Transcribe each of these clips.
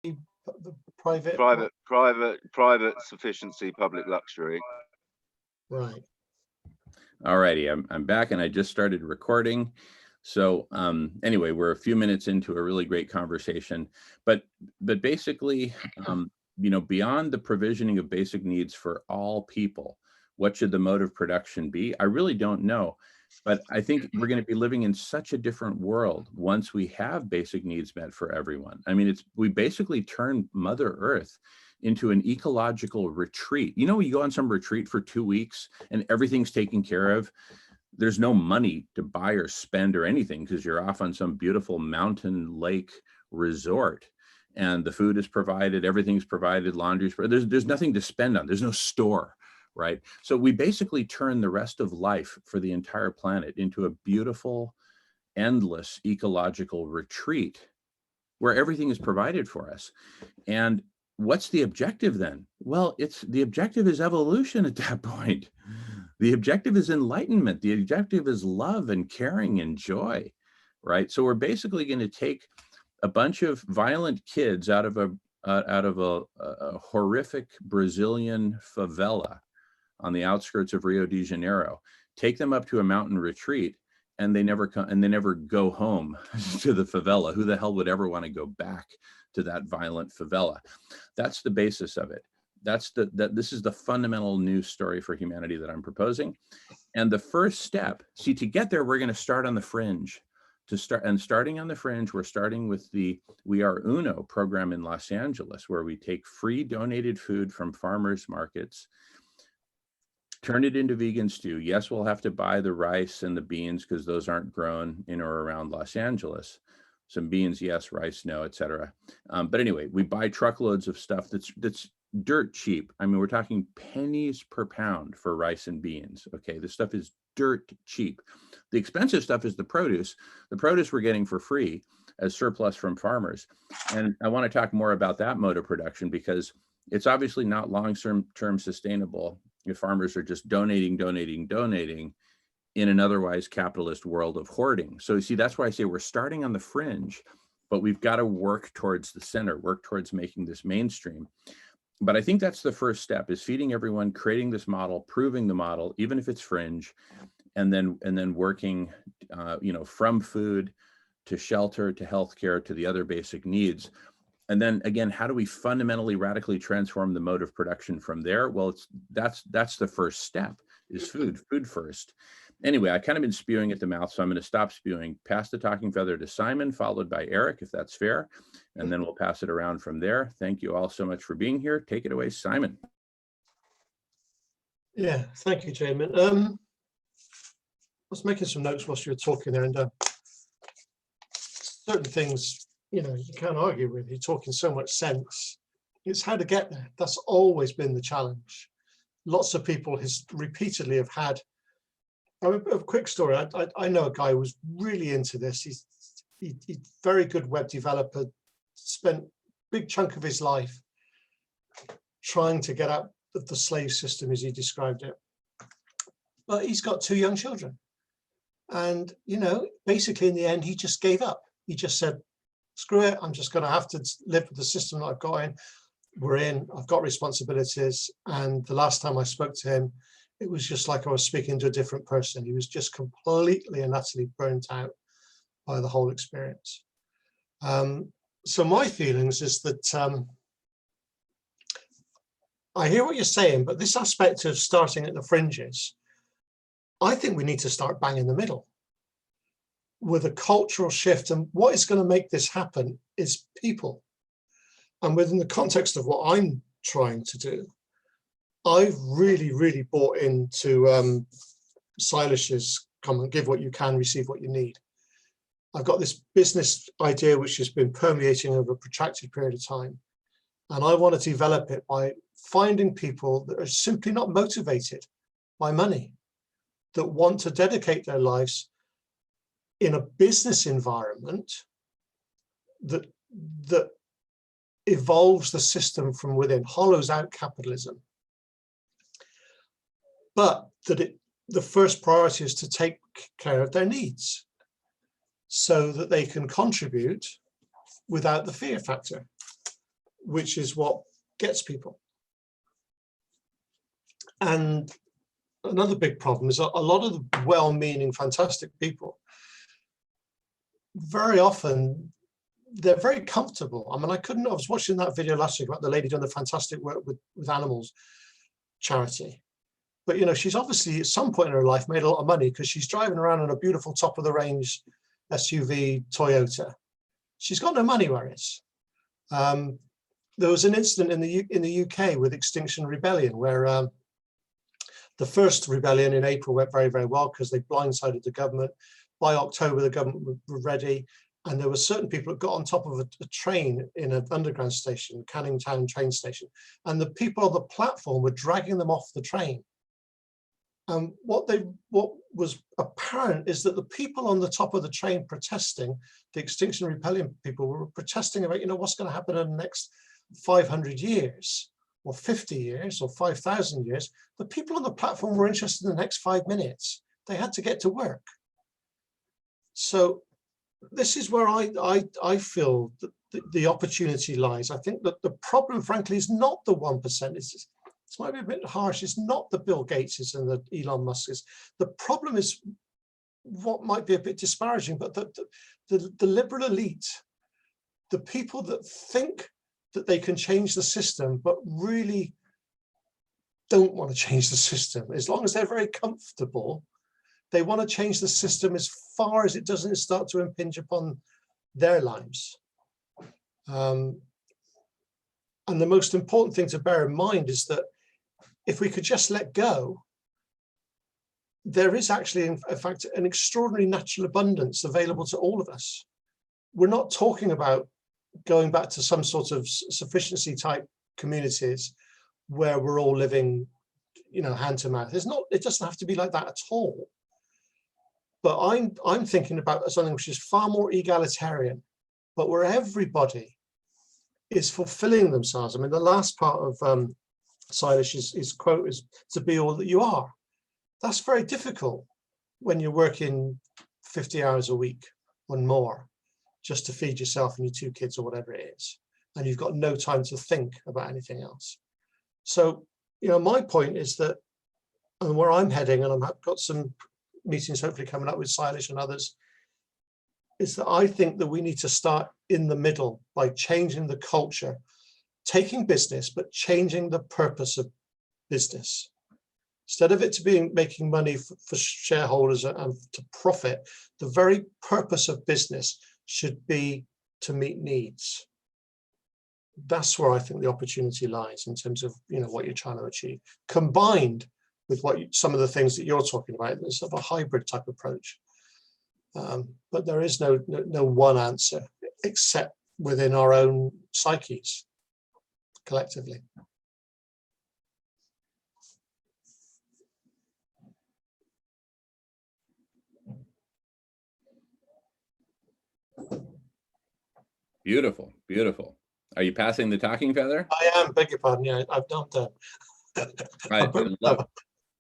the private? Private sufficiency, public luxury. Right. All righty, I'm back and I just started recording. So anyway, we're a few minutes into a really great conversation, but basically, beyond the provisioning of basic needs for all people, what should the mode of production be? I really don't know, but I think we're going to be living in such a different world once we have basic needs met for everyone. I mean, we basically turn Mother Earth into an ecological retreat. You know, you go on some retreat for 2 weeks and everything's taken care of. There's no money to buy or spend or anything because you're off on some beautiful mountain lake resort and the food is provided, everything's provided, laundry's provided. There's nothing to spend on. There's no store, right? So we basically turn the rest of life for the entire planet into a beautiful, endless ecological retreat where everything is provided for us. And what's the objective then? Well, the objective is evolution at that point. The objective is enlightenment. The objective is love and caring and joy, right? So we're basically going to take a bunch of violent kids out of a horrific Brazilian favela on the outskirts of Rio de Janeiro, take them up to a mountain retreat, and they never go home to the favela. Who the hell would ever want to go back to that violent favela? That's the basis of it. This is the fundamental new story for humanity that I'm proposing. And the first step, see, to get there, we're going to start on the fringe. Starting on the fringe, we're starting with the We Are Uno program in Los Angeles, where we take free donated food from farmers markets, turn it into vegan stew. Yes, we'll have to buy the rice and the beans because those aren't grown in or around Los Angeles. Some beans, yes, rice, no, etc. But anyway, we buy truckloads of stuff that's dirt cheap. I mean, we're talking pennies per pound for rice and beans. Okay, this stuff is dirt cheap. The expensive stuff is the produce. The produce we're getting for free as surplus from farmers. And I want to talk more about that mode of production because it's obviously not long-term sustainable if farmers are just donating in an otherwise capitalist world of hoarding. So you see, that's why I say we're starting on the fringe, but we've got to work towards the center, work towards making this mainstream. But I think that's the first step, is feeding everyone, creating this model, proving the model, even if it's fringe, and then working, from food to shelter to healthcare to the other basic needs. And then again, how do we fundamentally, radically transform the mode of production from there? Well, that's the first step, is food first. Anyway, I kind of been spewing at the mouth, so I'm going to stop spewing, pass the talking feather to Simon, followed by Eric, if that's fair, and then we'll pass it around from there. Thank you all so much for being here. Take it away, Simon. Yeah, thank you, Jamin. I was making some notes whilst you were talking there, and certain things, you can't argue with. You're talking so much sense. It's how to get there. That's always been the challenge. Lots of people repeatedly have had. A quick story. I know a guy who was really into this. He's very good web developer, spent a big chunk of his life trying to get out of the slave system, as he described it. But he's got 2 young children. And, basically in the end, he just gave up. He just said, screw it, I'm just going to have to live with the system that I've got in. I've got responsibilities. And the last time I spoke to him, it was just like I was speaking to a different person. He was just completely and utterly burnt out by the whole experience. So my feelings is that I hear what you're saying, but this aspect of starting at the fringes, I think we need to start bang in the middle with a cultural shift. And what is going to make this happen is people. And within the context of what I'm trying to do, I've really, really bought into Silas's come and give what you can, receive what you need. I've got this business idea which has been permeating over a protracted period of time. And I want to develop it by finding people that are simply not motivated by money, that want to dedicate their lives in a business environment that evolves the system from within, hollows out capitalism. But that the first priority is to take care of their needs so that they can contribute without the fear factor. which is what gets people. And another big problem is a lot of the well-meaning, fantastic people, very often, they're very comfortable. I mean, I was watching that video last week about the lady doing the fantastic work with animals charity. But, you know, she's obviously at some point in her life made a lot of money because she's driving around in a beautiful top of the range SUV Toyota. She's got no money worries. There was an incident in the UK with Extinction Rebellion where the first rebellion in April went very, very well because they blindsided the government. By October, the government were ready. And there were certain people that got on top of a train in an underground station, Canning Town train station. And the people on the platform were dragging them off the train. And what was apparent is that the people on the top of the train protesting, the Extinction Rebellion people were protesting about, you know, what's going to happen in the next 500 years or 50 years or 5,000 years. The people on the platform were interested in the next 5 minutes. They had to get to work. So this is where I feel that the opportunity lies. I think that the problem, frankly, is not the 1%. It's might be a bit harsh. It's not the Bill Gateses and the Elon Musks. The problem is what might be a bit disparaging, but the liberal elite, the people that think that they can change the system, but really don't want to change the system. As long as they're very comfortable, they want to change the system as far as it doesn't start to impinge upon their lives. And the most important thing to bear in mind is that if we could just let go, there is actually, in fact, an extraordinary natural abundance available to all of us. We're not talking about going back to some sort of sufficiency type communities where we're all living, you know, hand to mouth. It doesn't have to be like that at all. But I'm thinking about something which is far more egalitarian, but where everybody is fulfilling themselves. I mean, the last part of Silas's quote is to be all that you are. That's very difficult when you're working 50 hours a week or more just to feed yourself and your 2 kids or whatever it is, and you've got no time to think about anything else. So, you know, my point is that, and where I'm heading, and I've got some meetings hopefully coming up with Silas and others, is that I think that we need to start in the middle by changing the culture, taking business, but changing the purpose of business. Instead of it to being making money for shareholders and to profit, the very purpose of business should be to meet needs. That's where I think the opportunity lies in terms of, you know, what you're trying to achieve, combined with some of the things that you're talking about. There's sort of a hybrid type approach, but there is no one answer except within our own psyches collectively. Beautiful, beautiful. Are you passing the talking feather? I am, beg your pardon. Yeah, I've done that.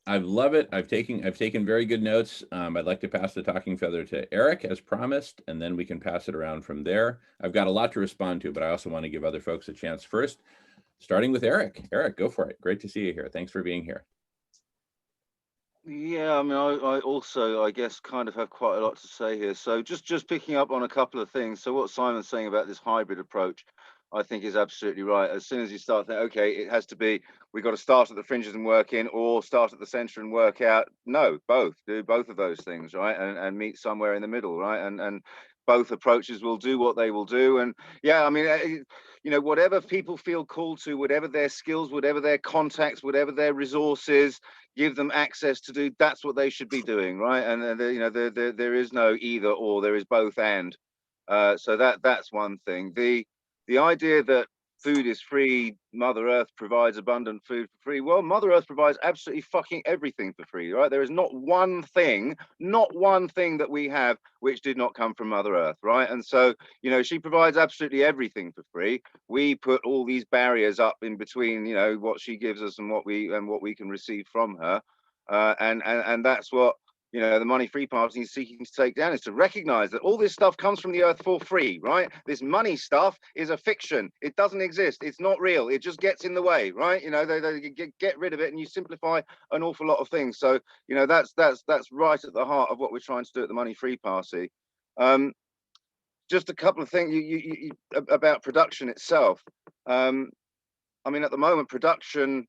I love it. I've taken very good notes. I'd like to pass the talking feather to Eric as promised, and then we can pass it around from there. I've got a lot to respond to, but I also want to give other folks a chance first, starting with Eric. Eric, go for it. Great to see you here. Thanks for being here. Yeah, I mean, I also, I guess, kind of have quite a lot to say here. So just picking up on a couple of things. So what Simon's saying about this hybrid approach, I think is absolutely right. As soon as you start thinking, okay, it has to be, we've got to start at the fringes and work in, or start at the center and work out. No, both. Do both of those things, right? And meet somewhere in the middle, right? And both approaches will do what they will do. And yeah, I mean, you know, whatever people feel called to, whatever their skills, whatever their contacts, whatever their resources, give them access to do, that's what they should be doing, right? And you know, there is no either or, there is both and. So that's one thing. The idea that food is free, Mother Earth provides abundant food for free. Well, Mother Earth provides absolutely fucking everything for free, right? There is not one thing that we have which did not come from Mother Earth, right? And so, you know, she provides absolutely everything for free. We put all these barriers up in between, you know, what she gives us and what we can receive from her. And that's what you know, the money free party is seeking to take down, is to recognize that all this stuff comes from the earth for free, right? This money stuff is a fiction. It doesn't exist. It's not real. It just gets in the way, right? You know, they get rid of it, and you simplify an awful lot of things. So, you know, that's right at the heart of what we're trying to do at the money free party. Just a couple of things about production itself. I mean, at the moment, production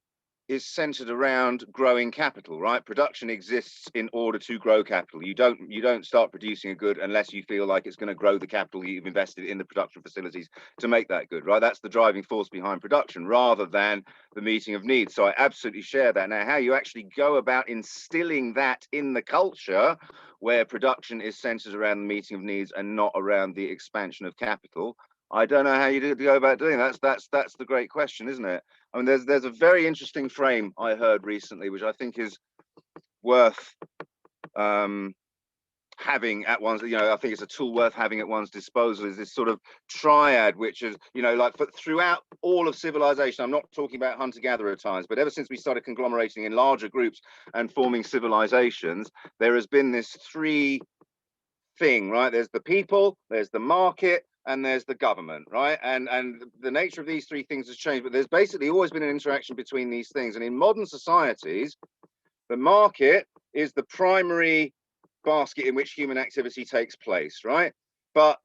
is centered around growing capital, right? Production exists in order to grow capital. You don't start producing a good unless you feel like it's going to grow the capital you've invested in the production facilities to make that good, right? That's the driving force behind production rather than the meeting of needs. So I absolutely share that. Now, how you actually go about instilling that in the culture where production is centered around the meeting of needs and not around the expansion of capital, I don't know how you go about doing that. That's the great question, isn't it? I mean, there's a very interesting frame I heard recently, which I think is worth having at one's, you know, I think it's a tool worth having at one's disposal, is this sort of triad, which is, you know, like throughout all of civilization. I'm not talking about hunter-gatherer times, but ever since we started conglomerating in larger groups and forming civilizations, there has been this three thing, right? There's the people, there's the market, and there's the government, right? And the nature of these three things has changed, but there's basically always been an interaction between these things. And in modern societies, the market is the primary basket in which human activity takes place, right? But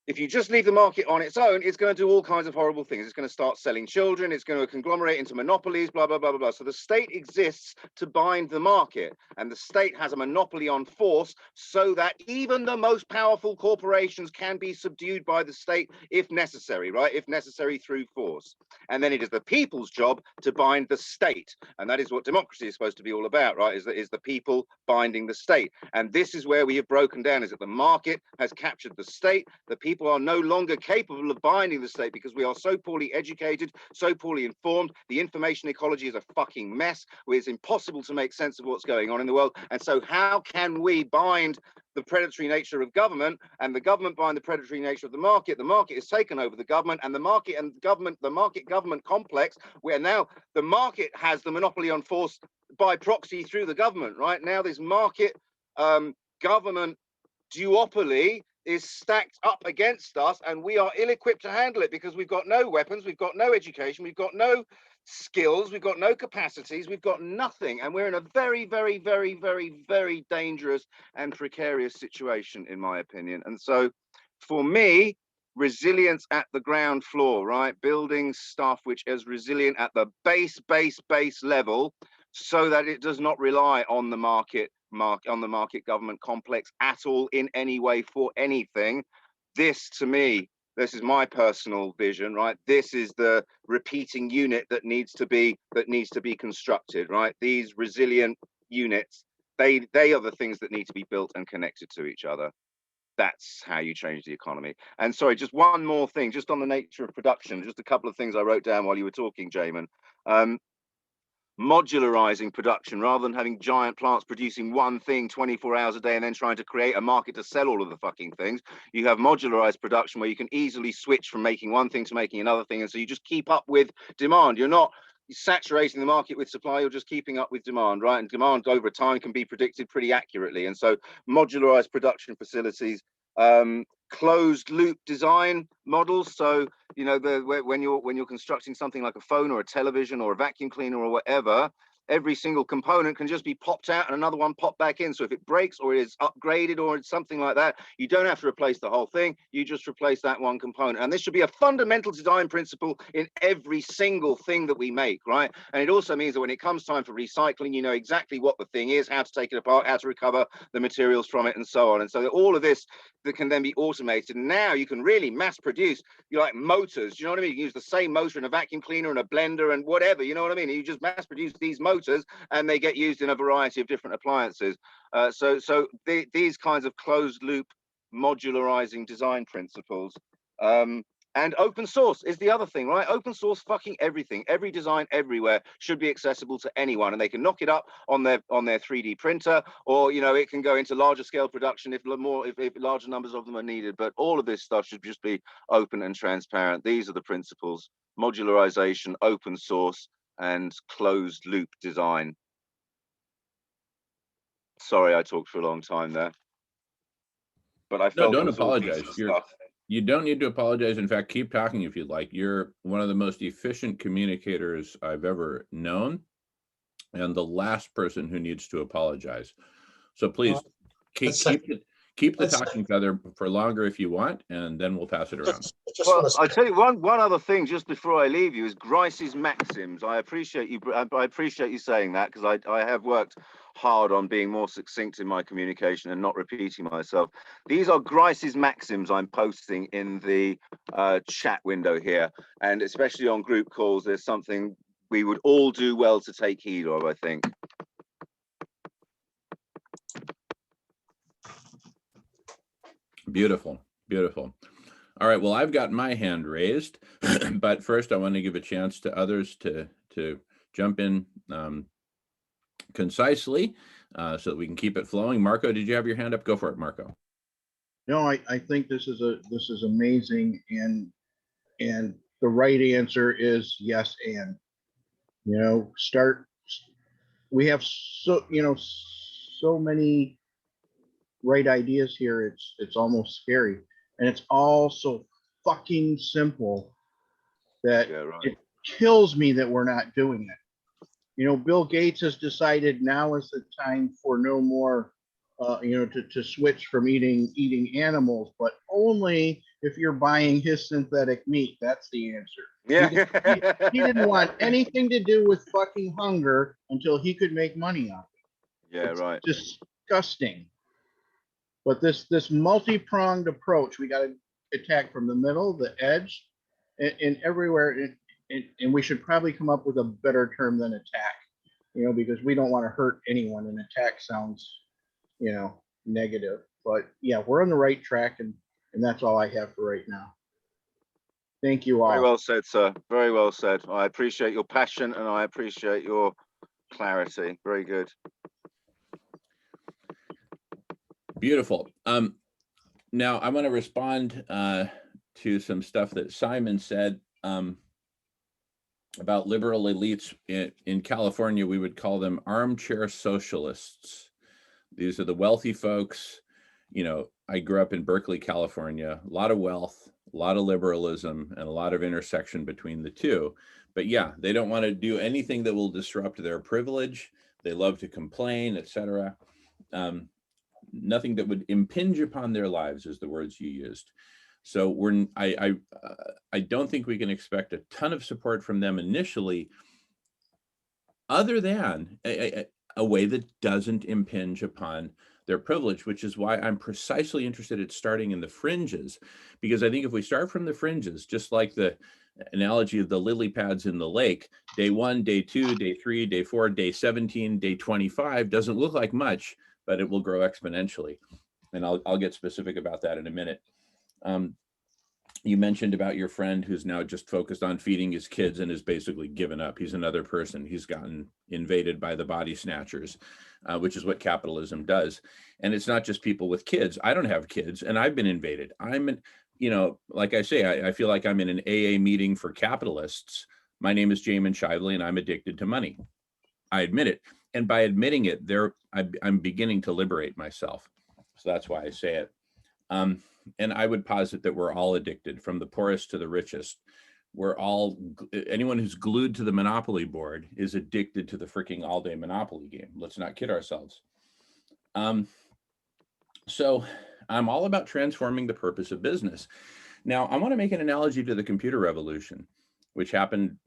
if you just leave the market on its own, it's going to do all kinds of horrible things. It's going to start selling children. It's going to conglomerate into monopolies, blah, blah, blah, blah, blah. So the state exists to bind the market, and the state has a monopoly on force so that even the most powerful corporations can be subdued by the state if necessary, right? If necessary through force. And then it is the people's job to bind the state. And that is what democracy is supposed to be all about, right? Is the people binding the state. And this is where we have broken down, is that the market has captured the state. The people are no longer capable of binding the state because we are so poorly educated, so poorly informed. The information ecology is a fucking mess, where it's impossible to make sense of what's going on in the world. And so how can we bind the predatory nature of government, and the government bind the predatory nature of the market? The market is taken over the government, and the market and government, the market government complex, where now the market has the monopoly on force by proxy through the government, right? Now this market government duopoly is stacked up against us, and we are ill-equipped to handle it because we've got no weapons, we've got no education, we've got no skills, we've got no capacities, we've got nothing, and we're in a very, very, very, very, very dangerous and precarious situation, in my opinion. And so for me, resilience at the ground floor, right? Building stuff which is resilient at the base level, so that it does not rely on the market government complex at all in any way for anything. This, to me, this is my personal vision, right? This is the repeating unit that needs to be constructed, right? These resilient units, they are the things that need to be built and connected to each other. That's how you change the economy. And sorry, just one more thing, just on the nature of production, just a couple of things I wrote down while you were talking, Jamin. Modularizing production, rather than having giant plants producing one thing 24 hours a day and then trying to create a market to sell all of the fucking things. You have modularized production where you can easily switch from making one thing to making another thing, and so you just keep up with demand. You're not saturating the market with supply, you're just keeping up with demand, right? And demand over time can be predicted pretty accurately. And so modularized production facilities, closed loop design models. So, you know, when you're constructing something like a phone or a television or a vacuum cleaner or whatever, every single component can just be popped out and another one popped back in. So if it breaks or is upgraded or it's something like that, you don't have to replace the whole thing. You just replace that one component. And this should be a fundamental design principle in every single thing that we make, right? And it also means that when it comes time for recycling, you know exactly what the thing is, how to take it apart, how to recover the materials from it, and so on. And so that all of this that can then be automated. And now you can really mass produce, you like motors, you know what I mean? You can use the same motor in a vacuum cleaner and a blender and whatever, you know what I mean? You just mass produce these motors and they get used in a variety of different appliances. So these kinds of closed loop modularizing design principles. And open source is the other thing, right? Open source fucking everything, every design everywhere should be accessible to anyone, and they can knock it up on their 3D printer, or, you know, it can go into larger scale production if larger numbers of them are needed. But all of this stuff should just be open and transparent. These are the principles: modularization, open source, and closed loop design. Sorry, I talked for a long time there, but I No, felt it don't was all apologize. decent stuff. You don't need to apologize. In fact, keep talking if you'd like. You're one of the most efficient communicators I've ever known, and the last person who needs to apologize. So please keep Let's say, keep the let's talking feather for longer if you want, and then we'll pass it around. just Well, want to I tell you one other thing just before I leave you is Grice's maxims. I appreciate you saying that, because I have worked hard on being more succinct in my communication and not repeating myself. These are Grice's maxims I'm posting in the chat window here, and especially on group calls. There's something we would all do well to take heed of, I think. Beautiful, beautiful. All right, well, I've got my hand raised, but first I want to give a chance to others to jump in concisely so that we can keep it flowing. Marco, did you have your hand up? Go for it, Marco. No, I think this is amazing, and the right answer is yes. And we have so many right ideas here. It's almost scary, and it's all so fucking simple that it kills me that we're not doing it. Bill Gates has decided now is the time for no more to switch from eating animals, but only if you're buying his synthetic meat. That's the answer. Yeah. He didn't want anything to do with fucking hunger until he could make money off it. Yeah, right. It's disgusting. But this multi-pronged approach, we got to attack from the middle, the edge, and everywhere. And we should probably come up with a better term than attack, because we don't want to hurt anyone, and attack sounds, negative. But yeah, we're on the right track, and that's all I have for right now. Thank you all. Very well said, sir. Very well said. I appreciate your passion, and I appreciate your clarity. Very good. Beautiful. Now I want to respond to some stuff that Simon said about liberal elites in California. We would call them armchair socialists. These are the wealthy folks. I grew up in Berkeley, California, a lot of wealth, a lot of liberalism, and a lot of intersection between the two. But yeah, they don't want to do anything that will disrupt their privilege. They love to complain, etc. Nothing that would impinge upon their lives is the words you used. So I don't think we can expect a ton of support from them initially, other than a way that doesn't impinge upon their privilege, which is why I'm precisely interested in starting in the fringes, because I think if we start from the fringes, just like the analogy of the lily pads in the lake, day 1, day 2, day 3, day 4, day 17, day 25 doesn't look like much, but it will grow exponentially. And I'll get specific about that in a minute. You mentioned about your friend who's now just focused on feeding his kids and has basically given up. He's another person. He's gotten invaded by the body snatchers, which is what capitalism does. And it's not just people with kids. I don't have kids, and I've been invaded. Like I say, I feel like I'm in an AA meeting for capitalists. My name is Jamin Shively, and I'm addicted to money. I admit it. And by admitting it, I'm beginning to liberate myself. So that's why I say it. And I would posit that we're all addicted, from the poorest to the richest. Anyone who's glued to the Monopoly board is addicted to the freaking all-day Monopoly game. Let's not kid ourselves. So I'm all about transforming the purpose of business. Now, I want to make an analogy to the computer revolution, which happened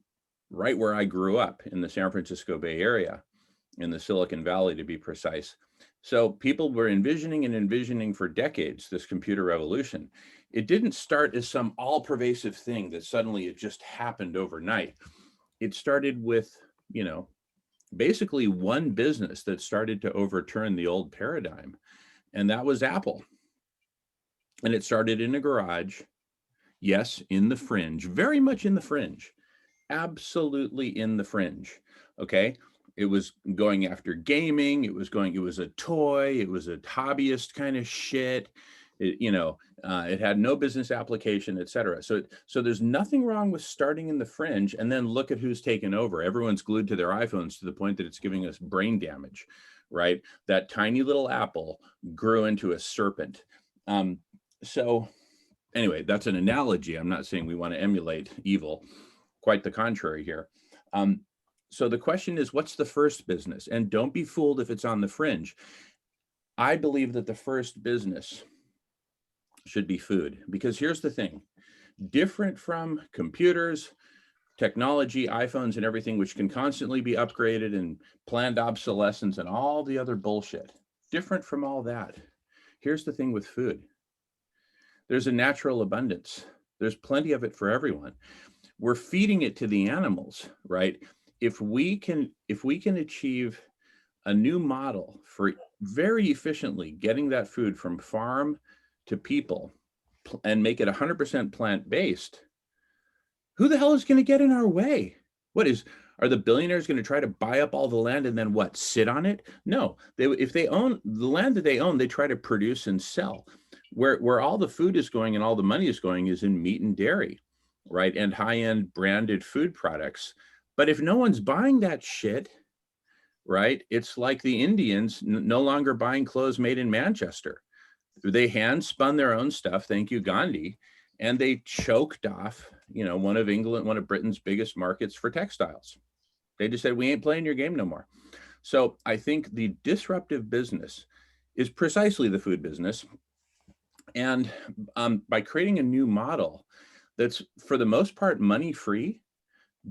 right where I grew up in the San Francisco Bay Area, in the Silicon Valley to be precise. So people were envisioning for decades this computer revolution. It didn't start as some all-pervasive thing that suddenly it just happened overnight. It started with, basically one business that started to overturn the old paradigm, and that was Apple. And it started in a garage, yes, in the fringe, very much in the fringe, absolutely in the fringe, okay? It was going after gaming. It was a toy. It was a hobbyist kind of shit. It had no business application, et cetera. So there's nothing wrong with starting in the fringe, and then look at who's taken over. Everyone's glued to their iPhones to the point that it's giving us brain damage, right? That tiny little apple grew into a serpent. So anyway, that's an analogy. I'm not saying we want to emulate evil, quite the contrary here. So the question is, what's the first business? And don't be fooled if it's on the fringe. I believe that the first business should be food, because here's the thing, different from computers, technology, iPhones and everything, which can constantly be upgraded and planned obsolescence and all the other bullshit, different from all that. Here's the thing with food. There's a natural abundance. There's plenty of it for everyone. We're feeding it to the animals, right? If we can achieve a new model for very efficiently getting that food from farm to people and make it 100% plant-based, who the hell is going to get in our way? Are the billionaires going to try to buy up all the land and then what, sit on it? No, if they own the land that they own, they try to produce and sell. Where all the food is going and all the money is going is in meat and dairy, right? And high-end branded food products. But if no one's buying that shit, right? It's like the Indians no longer buying clothes made in Manchester. They hand spun their own stuff, thank you, Gandhi, and they choked off, one of Britain's biggest markets for textiles. They just said, we ain't playing your game no more. So I think the disruptive business is precisely the food business. And by creating a new model that's, for the most part, money-free,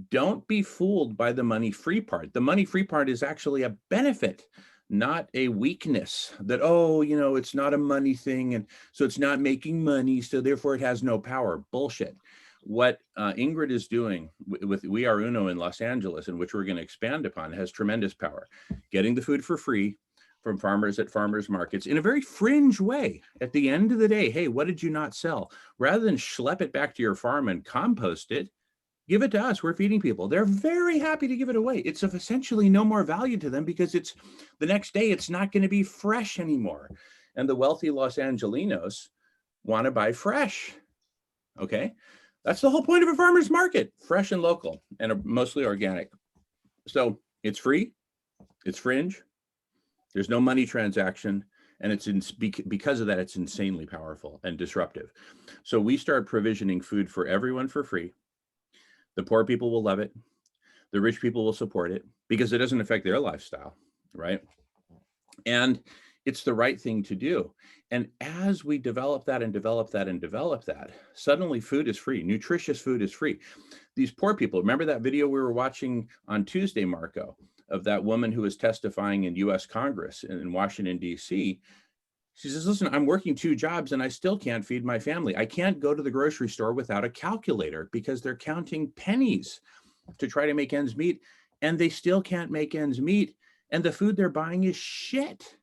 don't be fooled by the money-free part. The money-free part is actually a benefit, not a weakness that, it's not a money thing, and so it's not making money, so therefore it has no power. Bullshit. What Ingrid is doing with We Are Uno in Los Angeles, and which we're going to expand upon, has tremendous power. Getting the food for free from farmers at farmers markets in a very fringe way. At the end of the day, hey, what did you not sell? Rather than schlep it back to your farm and compost it, give it to us. We're feeding people. They're very happy to give it away. It's of essentially no more value to them because it's the next day, it's not going to be fresh anymore. And the wealthy Los Angelinos want to buy fresh. Okay. That's the whole point of a farmer's market, fresh and local and mostly organic. So it's free, it's fringe, there's no money transaction, and because of that, it's insanely powerful and disruptive. So we start provisioning food for everyone for free. The poor people will love it. The rich people will support it because it doesn't affect their lifestyle, right? And it's the right thing to do. And as we develop that and develop that and develop that, suddenly food is free. Nutritious food is free. These poor people, remember that video we were watching on Tuesday, Marco, of that woman who was testifying in US Congress in Washington, DC. She says, listen, I'm working 2 jobs and I still can't feed my family. I can't go to the grocery store without a calculator because they're counting pennies to try to make ends meet, and they still can't make ends meet. And the food they're buying is shit.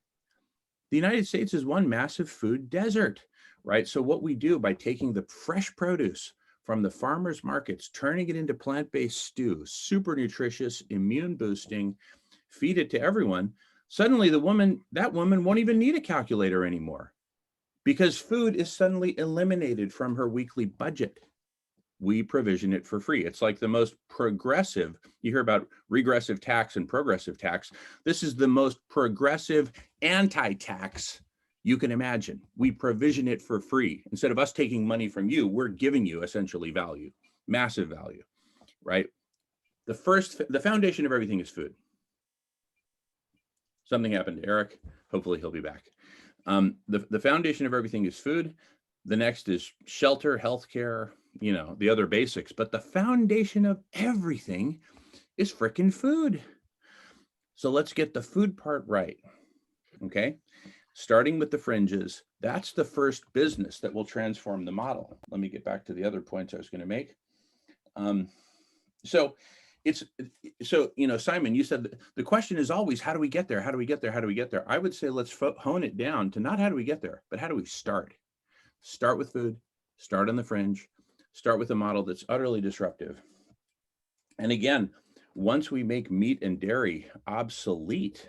The United States is one massive food desert, right? So what we do by taking the fresh produce from the farmers markets, turning it into plant-based stew, super nutritious, immune boosting, feed it to everyone. Suddenly that woman won't even need a calculator anymore because food is suddenly eliminated from her weekly budget. We provision it for free. It's like the most progressive, you hear about regressive tax and progressive tax. This is the most progressive anti-tax you can imagine. We provision it for free. Instead of us taking money from you, we're giving you essentially value, massive value, right? The foundation of everything is food. Something happened to Eric. Hopefully he'll be back. The foundation of everything is food. The next is shelter, healthcare, the other basics. But the foundation of everything is frickin' food. So let's get the food part right. Okay. Starting with the fringes, that's the first business that will transform the model. Let me get back to the other points I was going to make. Simon, you said the question is always, how do we get there? How do we get there? How do we get there? I would say, let's hone it down to not how do we get there, but how do we start? Start with food, start on the fringe, start with a model that's utterly disruptive. And again, once we make meat and dairy obsolete,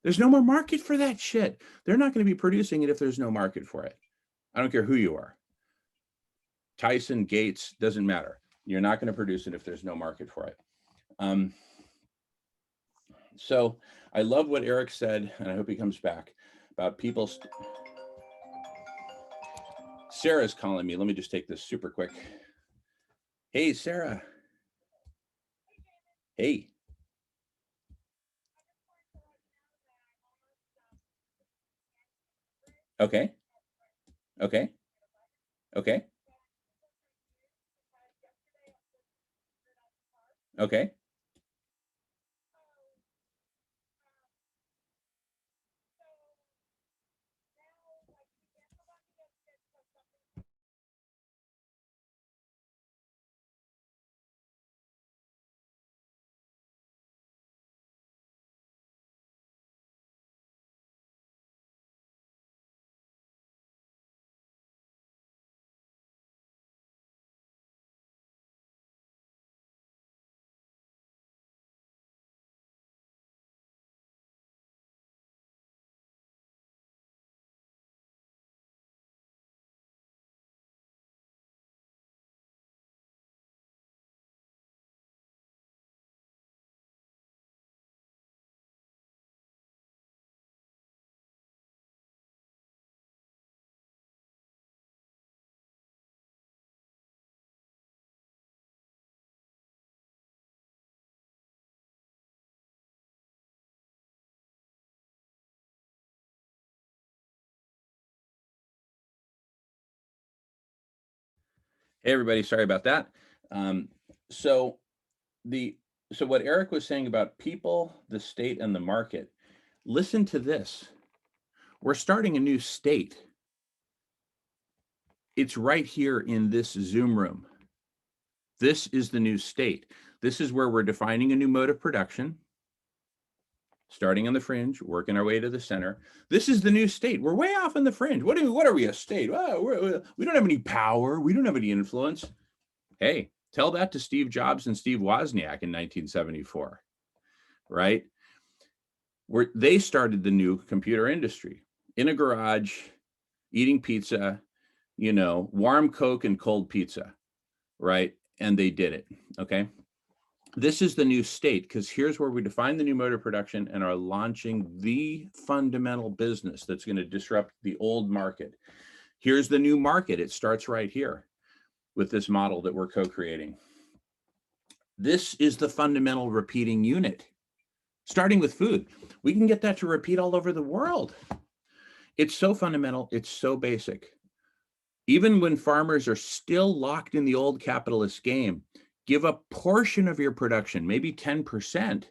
there's no more market for that shit. They're not going to be producing it if there's no market for it. I don't care who you are. Tyson, Gates, doesn't matter. You're not going to produce it if there's no market for it. So I love what Eric said, and I hope he comes back, about people. Sarah's calling me. Let me just take this super quick. Hey, Sarah. Hey. Okay. Okay. Okay. Okay. Hey, everybody. Sorry about that. So what Eric was saying about people, the state, and the market, listen to this. We're starting a new state. It's right here in this Zoom room. This is the new state. This is where we're defining a new mode of production, starting on the fringe, working our way to the center. This is the new state. We're way off on the fringe. What are we, a state? We don't have any power. We don't have any influence. Hey, tell that to Steve Jobs and Steve Wozniak in 1974, right? They started the new computer industry in a garage, eating pizza, warm Coke and cold pizza, right? And they did it, okay? This is the new state, because here's where we define the new mode of production and are launching the fundamental business that's going to disrupt the old market. Here's the new market. It starts right here with this model that we're co-creating. This is the fundamental repeating unit, starting with food. We can get that to repeat all over the world. It's so fundamental. It's so basic. Even when farmers are still locked in the old capitalist game, give a portion of your production, maybe 10%,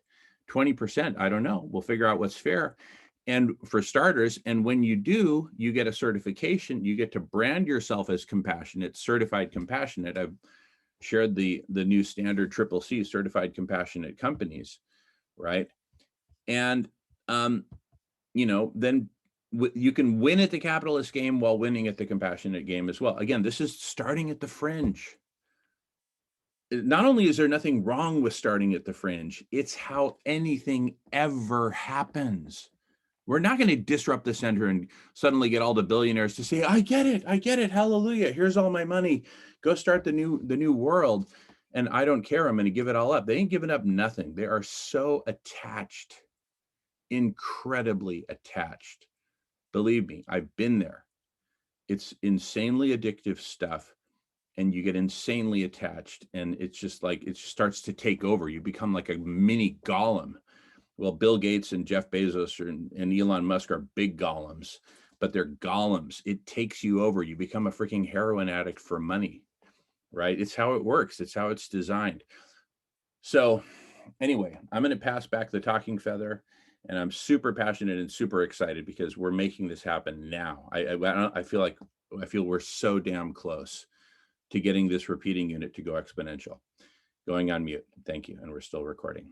20%, I don't know. We'll figure out what's fair. And for starters, and when you do, you get a certification. You get to brand yourself as compassionate, certified compassionate. I've shared the new standard CCC, certified compassionate companies, right? And, then you can win at the capitalist game while winning at the compassionate game as well. Again, this is starting at the fringe. Not only is there nothing wrong with starting at the fringe, it's how anything ever happens. We're not going to disrupt the center and suddenly get all the billionaires to say, I get it, hallelujah, here's all my money, go start the new world, and I don't care, I'm going to give it all up. They ain't giving up nothing. They are so attached, incredibly attached. Believe me, I've been there. It's insanely addictive stuff, and you get insanely attached, and it's just like, it starts to take over. You become like a mini golem. Well, Bill Gates and Jeff Bezos and Elon Musk are big golems, but they're golems. It takes you over. You become a freaking heroin addict for money, right? It's how it works. It's how it's designed. So anyway, I'm going to pass back the talking feather, and I'm super passionate and super excited because we're making this happen now. I feel we're so damn close to getting this repeating unit to go exponential. Going on mute. Thank you. And we're still recording.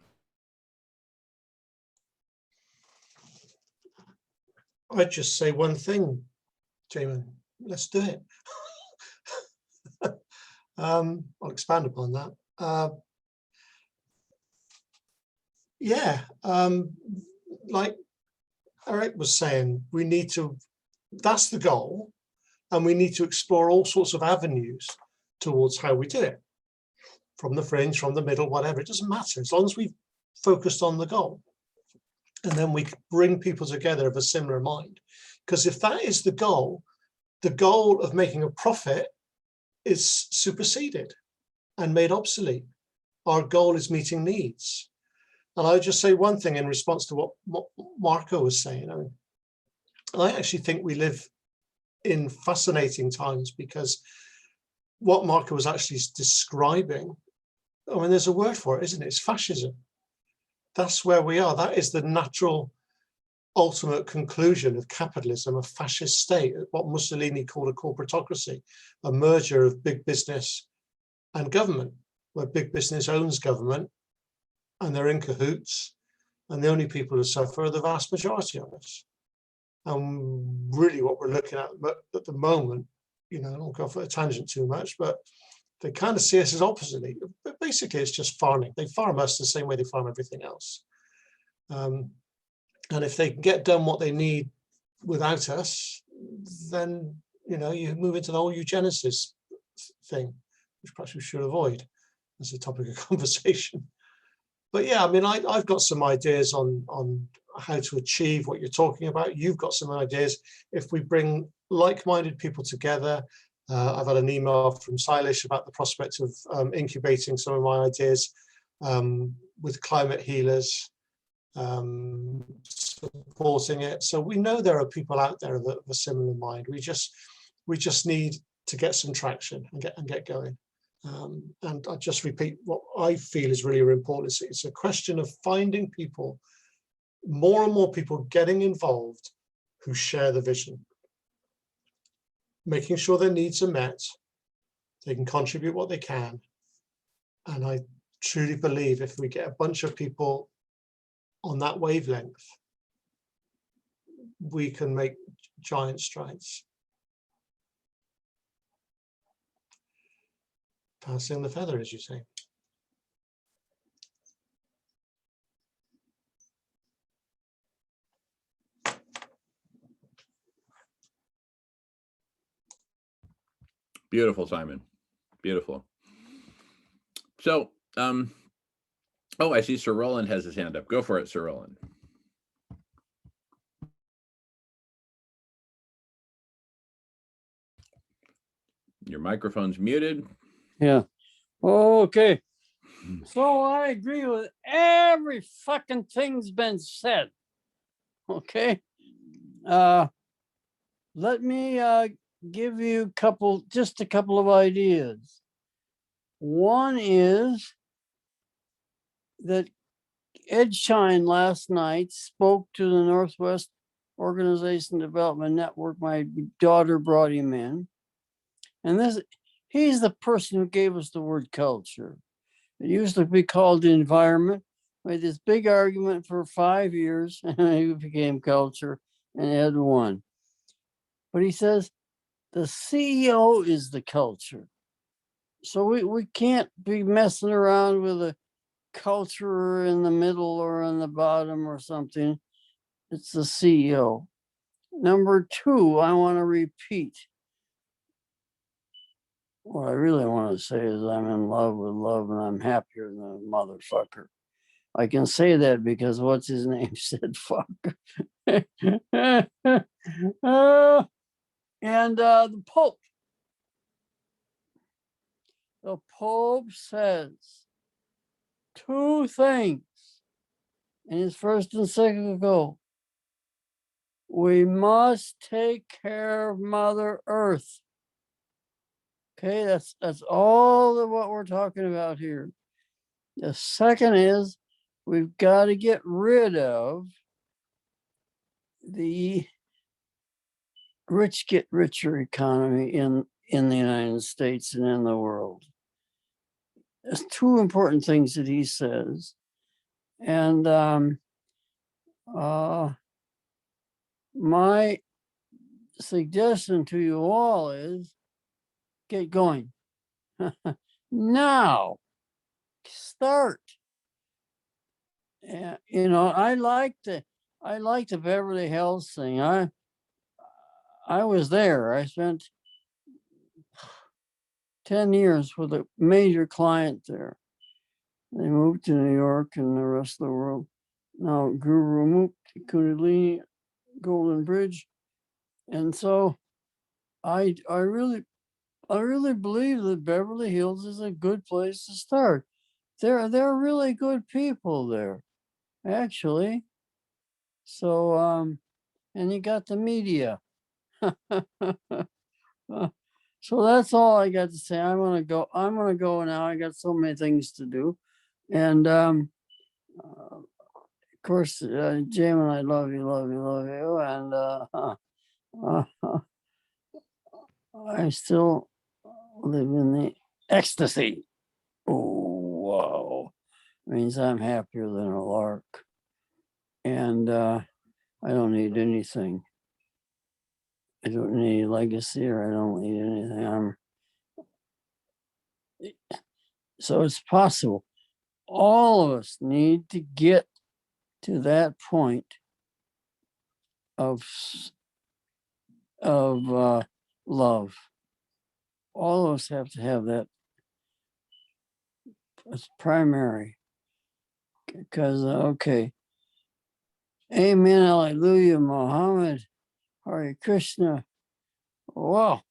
I'd just say one thing, Jamin, let's do it. I'll expand upon that. Like Eric was saying, that's the goal, and we need to explore all sorts of avenues towards how we do it. From the fringe, from the middle, whatever, it doesn't matter, as long as we've focused on the goal. And then we bring people together of a similar mind. Because if that is the goal of making a profit is superseded and made obsolete. Our goal is meeting needs. And I would just say one thing in response to what Marco was saying. I actually think we live in fascinating times, because what Marco was actually describing, I mean, there's a word for it, isn't it? It's fascism. That's where we are. That is the natural ultimate conclusion of capitalism, a fascist state, what Mussolini called a corporatocracy, a merger of big business and government, where big business owns government and they're in cahoots, and the only people who suffer are the vast majority of us. And really what we're looking at the moment, I don't go for a tangent too much, but they kind of see us as oppositely. But basically, it's just farming. They farm us the same way they farm everything else. And if they can get done what they need without us, then, you move into the whole eugenesis thing, which perhaps we should avoid as a topic of conversation. But yeah, I mean, I've got some ideas on how to achieve what you're talking about. You've got some ideas. If we bring like-minded people together, I've had an email from Silas about the prospect of incubating some of my ideas with climate healers, supporting it. So we know there are people out there of a similar mind. We just need to get some traction and get going. And I just repeat what I feel is really important. It's a question of finding people, more and more people getting involved who share the vision, making sure their needs are met, they can contribute what they can. And I truly believe if we get a bunch of people on that wavelength, we can make giant strides. Passing the feather, as you say. Beautiful, Simon. Beautiful. So, I see Sir Roland has his hand up. Go for it, Sir Roland. Your microphone's muted. Yeah. Okay. So I agree with every fucking thing's been said. Okay. Let me give you just a couple of ideas. One is that Ed Shine last night spoke to the Northwest Organization Development Network. My daughter brought him in. And he's the person who gave us the word culture. It used to be called the environment. We had this big argument for 5 years, and it became culture, and Ed won. But he says the CEO is the culture. So we can't be messing around with a culture in the middle or on the bottom or something. It's the CEO. Number two, I want to repeat. What I really want to say is I'm in love with love and I'm happier than a motherfucker. I can say that because what's his name said fuck. And the Pope. The Pope says two things in his first encyclical. We must take care of Mother Earth. Okay, that's all of what we're talking about here. The second is we've got to get rid of the rich get richer economy in the United States and in the world. There's two important things that he says. And my suggestion to you all is get going. Now, start. I like the Beverly Hills thing. I was there. I spent 10 years with a major client there. They moved to New York and the rest of the world. now Guru Mukti Kundalini Golden Bridge. And so I really believe that Beverly Hills is a good place to start. There are really good people there, actually. So and you got the media. So that's all I got to say. I'm gonna go now. I got so many things to do. And of course, Jim and I love you. And I still live in the ecstasy. Oh, wow. Means I'm happier than a lark. And I don't need anything. I don't need legacy, or I don't need anything. So it's possible. All of us need to get to that point of love. All of us have to have that as primary. Because okay, Amen, Hallelujah, Muhammad, Hare Krishna, wow,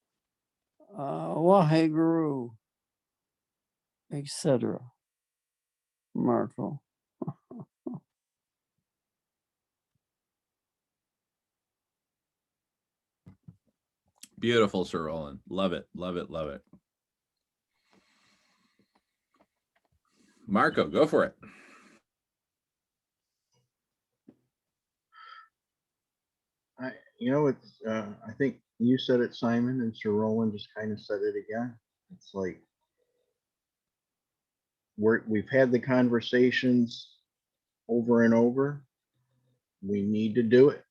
Waheguru, etc. Marco. Beautiful, Sir Roland. Love it. Marco, go for it. I think you said it, Simon, and Sir Roland just kind of said it again. It's like we've had the conversations over and over. We need to do it.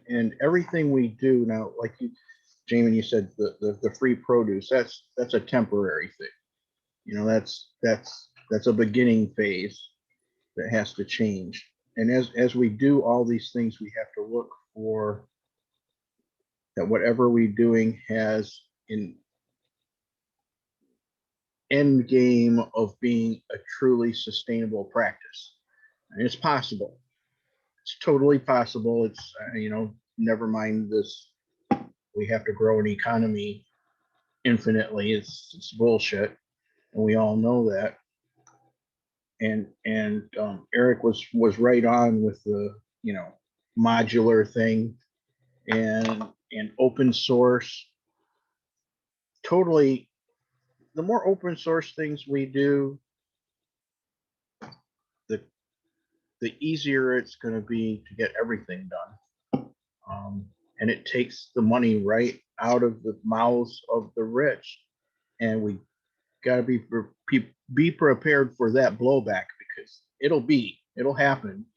And everything we do now, like Jamin, you said the free produce, that's a temporary thing. That's a beginning phase that has to change. And as we do all these things, we have to look for that whatever we're doing has an end game of being a truly sustainable practice. And it's possible. It's totally possible. It's, never mind this, we have to grow an economy infinitely. It's bullshit. And we all know that. And Eric was right on with the, modular thing and open source. Totally, the more open source things we do, the easier it's going to be to get everything done. And it takes the money right out of the mouths of the rich. And we got to be prepared for that blowback, because it'll happen,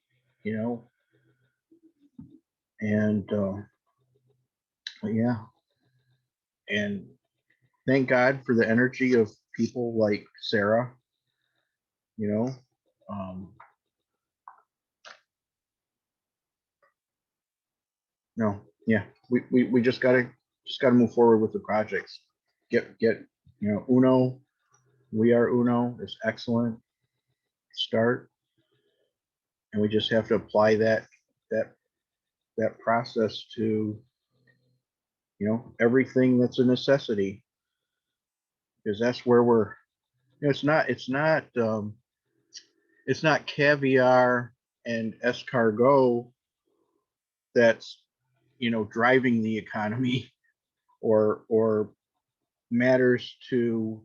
and yeah. And thank God for the energy of people like Sarah, no, yeah, we just gotta move forward with the projects. Get Uno. We are Uno is excellent start, and we just have to apply that process to everything that's a necessity, because that's where we're. It's not caviar and escargot that's driving the economy or matters to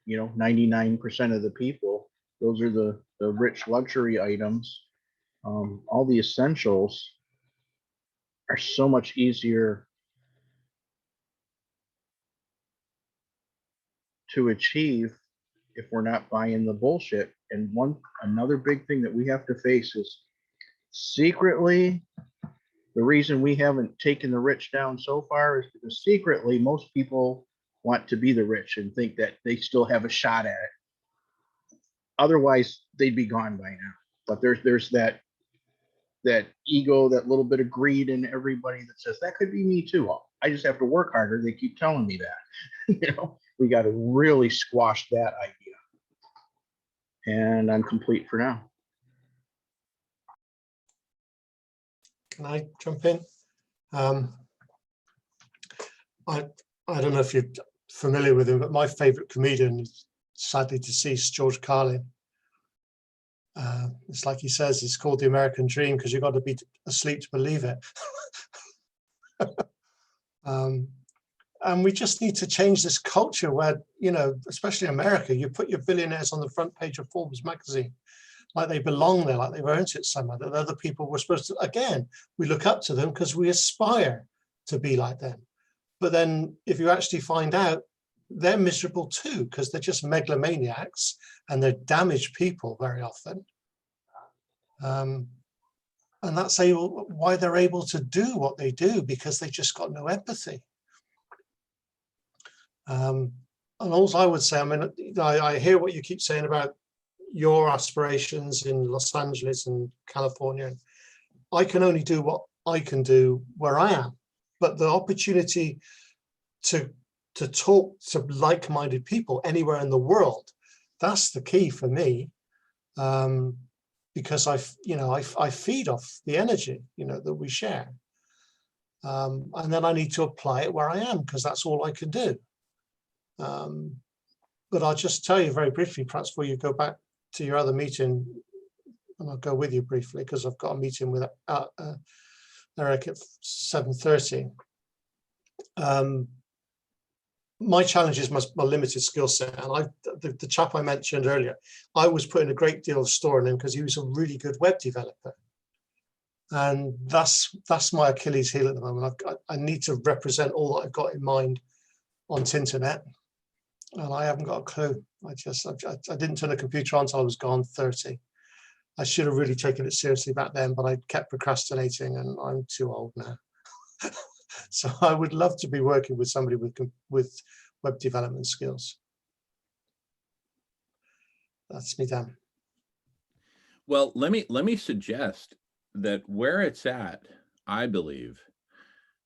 99% of the people. Those are the rich luxury items. All the essentials are so much easier to achieve if we're not buying the bullshit. And another big thing that we have to face is secretly, the reason we haven't taken the rich down so far is because secretly most people want to be the rich and think that they still have a shot at it. Otherwise, they'd be gone by now. But there's that ego, that little bit of greed in everybody that says that could be me too. I just have to work harder. They keep telling me that. We got to really squash that idea. And I'm complete for now. Can I jump in? I don't know if you're familiar with him, but my favorite comedian is sadly deceased, George Carlin. It's like he says, it's called the American dream because you've got to be asleep to believe it. And we just need to change this culture where, you know, especially America, you put your billionaires on the front page of Forbes magazine, like they belong there, like they've earned it somewhere, that other people were supposed to, again, we look up to them because we aspire to be like them. But then if you actually find out, they're miserable too, because they're just megalomaniacs and they're damaged people very often. And that's why they're able to do what they do, because they just got no empathy. And all I would say, I mean, I hear what you keep saying about your aspirations in Los Angeles and California. I can only do what I can do where I am, but the opportunity to talk to like-minded people anywhere in the world, that's the key for me, because I feed off the energy, you know, that we share, and then I need to apply it where I am, because that's all I can do. But I'll just tell you very briefly, perhaps before you go back to your other meeting, and I'll go with you briefly because I've got a meeting with Eric at 7:30. My challenge is my limited skill set, and the chap I mentioned earlier, I was putting a great deal of store in him because he was a really good web developer, and that's my Achilles heel at the moment. I need to represent all that I've got in mind on Tinternet, and I haven't got a clue. I didn't turn the computer on until I was gone 30. I should have really taken it seriously back then, but I kept procrastinating, and I'm too old now. So I would love to be working with somebody with web development skills. That's me done. Well, let me suggest that where it's at, I believe,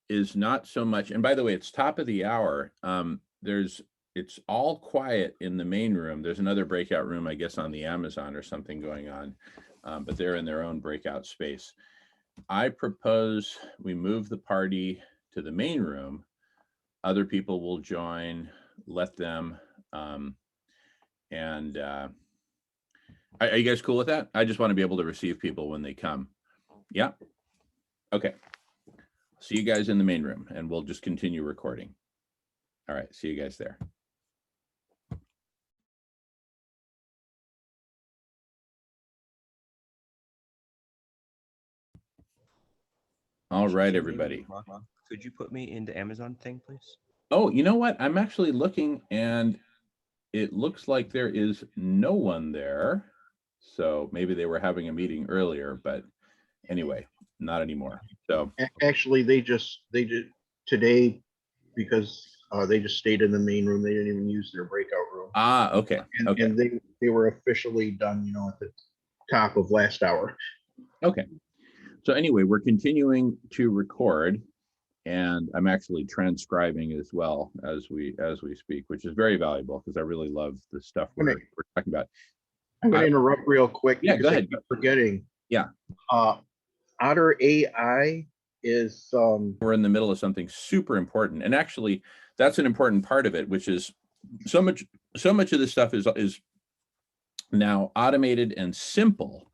is not so much. And by the way, it's top of the hour. It's all quiet in the main room. There's another breakout room, I guess, on the Amazon or something going on, but they're in their own breakout space. I propose we move the party to the main room. Other people will join, let them. Are you guys cool with that? I just want to be able to receive people when they come. Yeah. Okay. See you guys in the main room, and we'll just continue recording. All right. See you guys there. All right, everybody. Could you put me into Amazon thing, please? Oh, you know what? I'm actually looking, and it looks like there is no one there. So maybe they were having a meeting earlier, but anyway, not anymore. So Actually, they did today, because they just stayed in the main room. They didn't even use their breakout room. Ah, okay. And, okay. and they were officially done, you know, at the top of last hour. Okay. So anyway, we're continuing to record, and I'm actually transcribing as well as we speak, which is very valuable because I really love the stuff we're talking about. I'm going to interrupt real quick. Yeah, go ahead. I keep forgetting. Yeah. Otter AI is. We're in the middle of something super important, and actually, that's an important part of it, which is so much of this stuff is now automated and simple.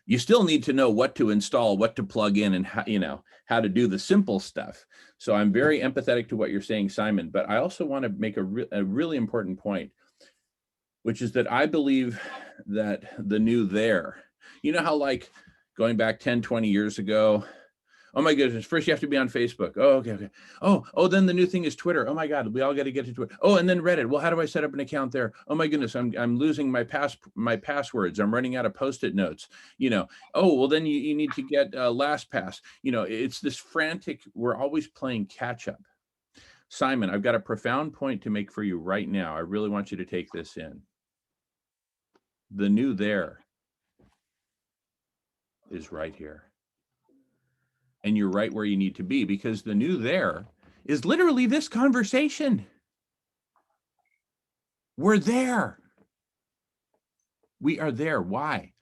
You still need to know what to install, what to plug in, and how to do the simple stuff. So I'm very empathetic to what you're saying, Simon, but I also want to make a really important point, which is that I believe that the new there, you know how like going back 10, 20 years ago, oh my goodness, first you have to be on Facebook. Oh, okay. Oh, then the new thing is Twitter. Oh my God, we all got to get to Twitter. Oh, and then Reddit. Well, how do I set up an account there? Oh my goodness, I'm losing my passwords. I'm running out of Post-it notes. Oh, well then you need to get LastPass. It's this frantic, we're always playing catch up. Simon, I've got a profound point to make for you right now. I really want you to take this in. The new there is right here. And you're right where you need to be, because the new there is literally this conversation. We're there. We are there. Why?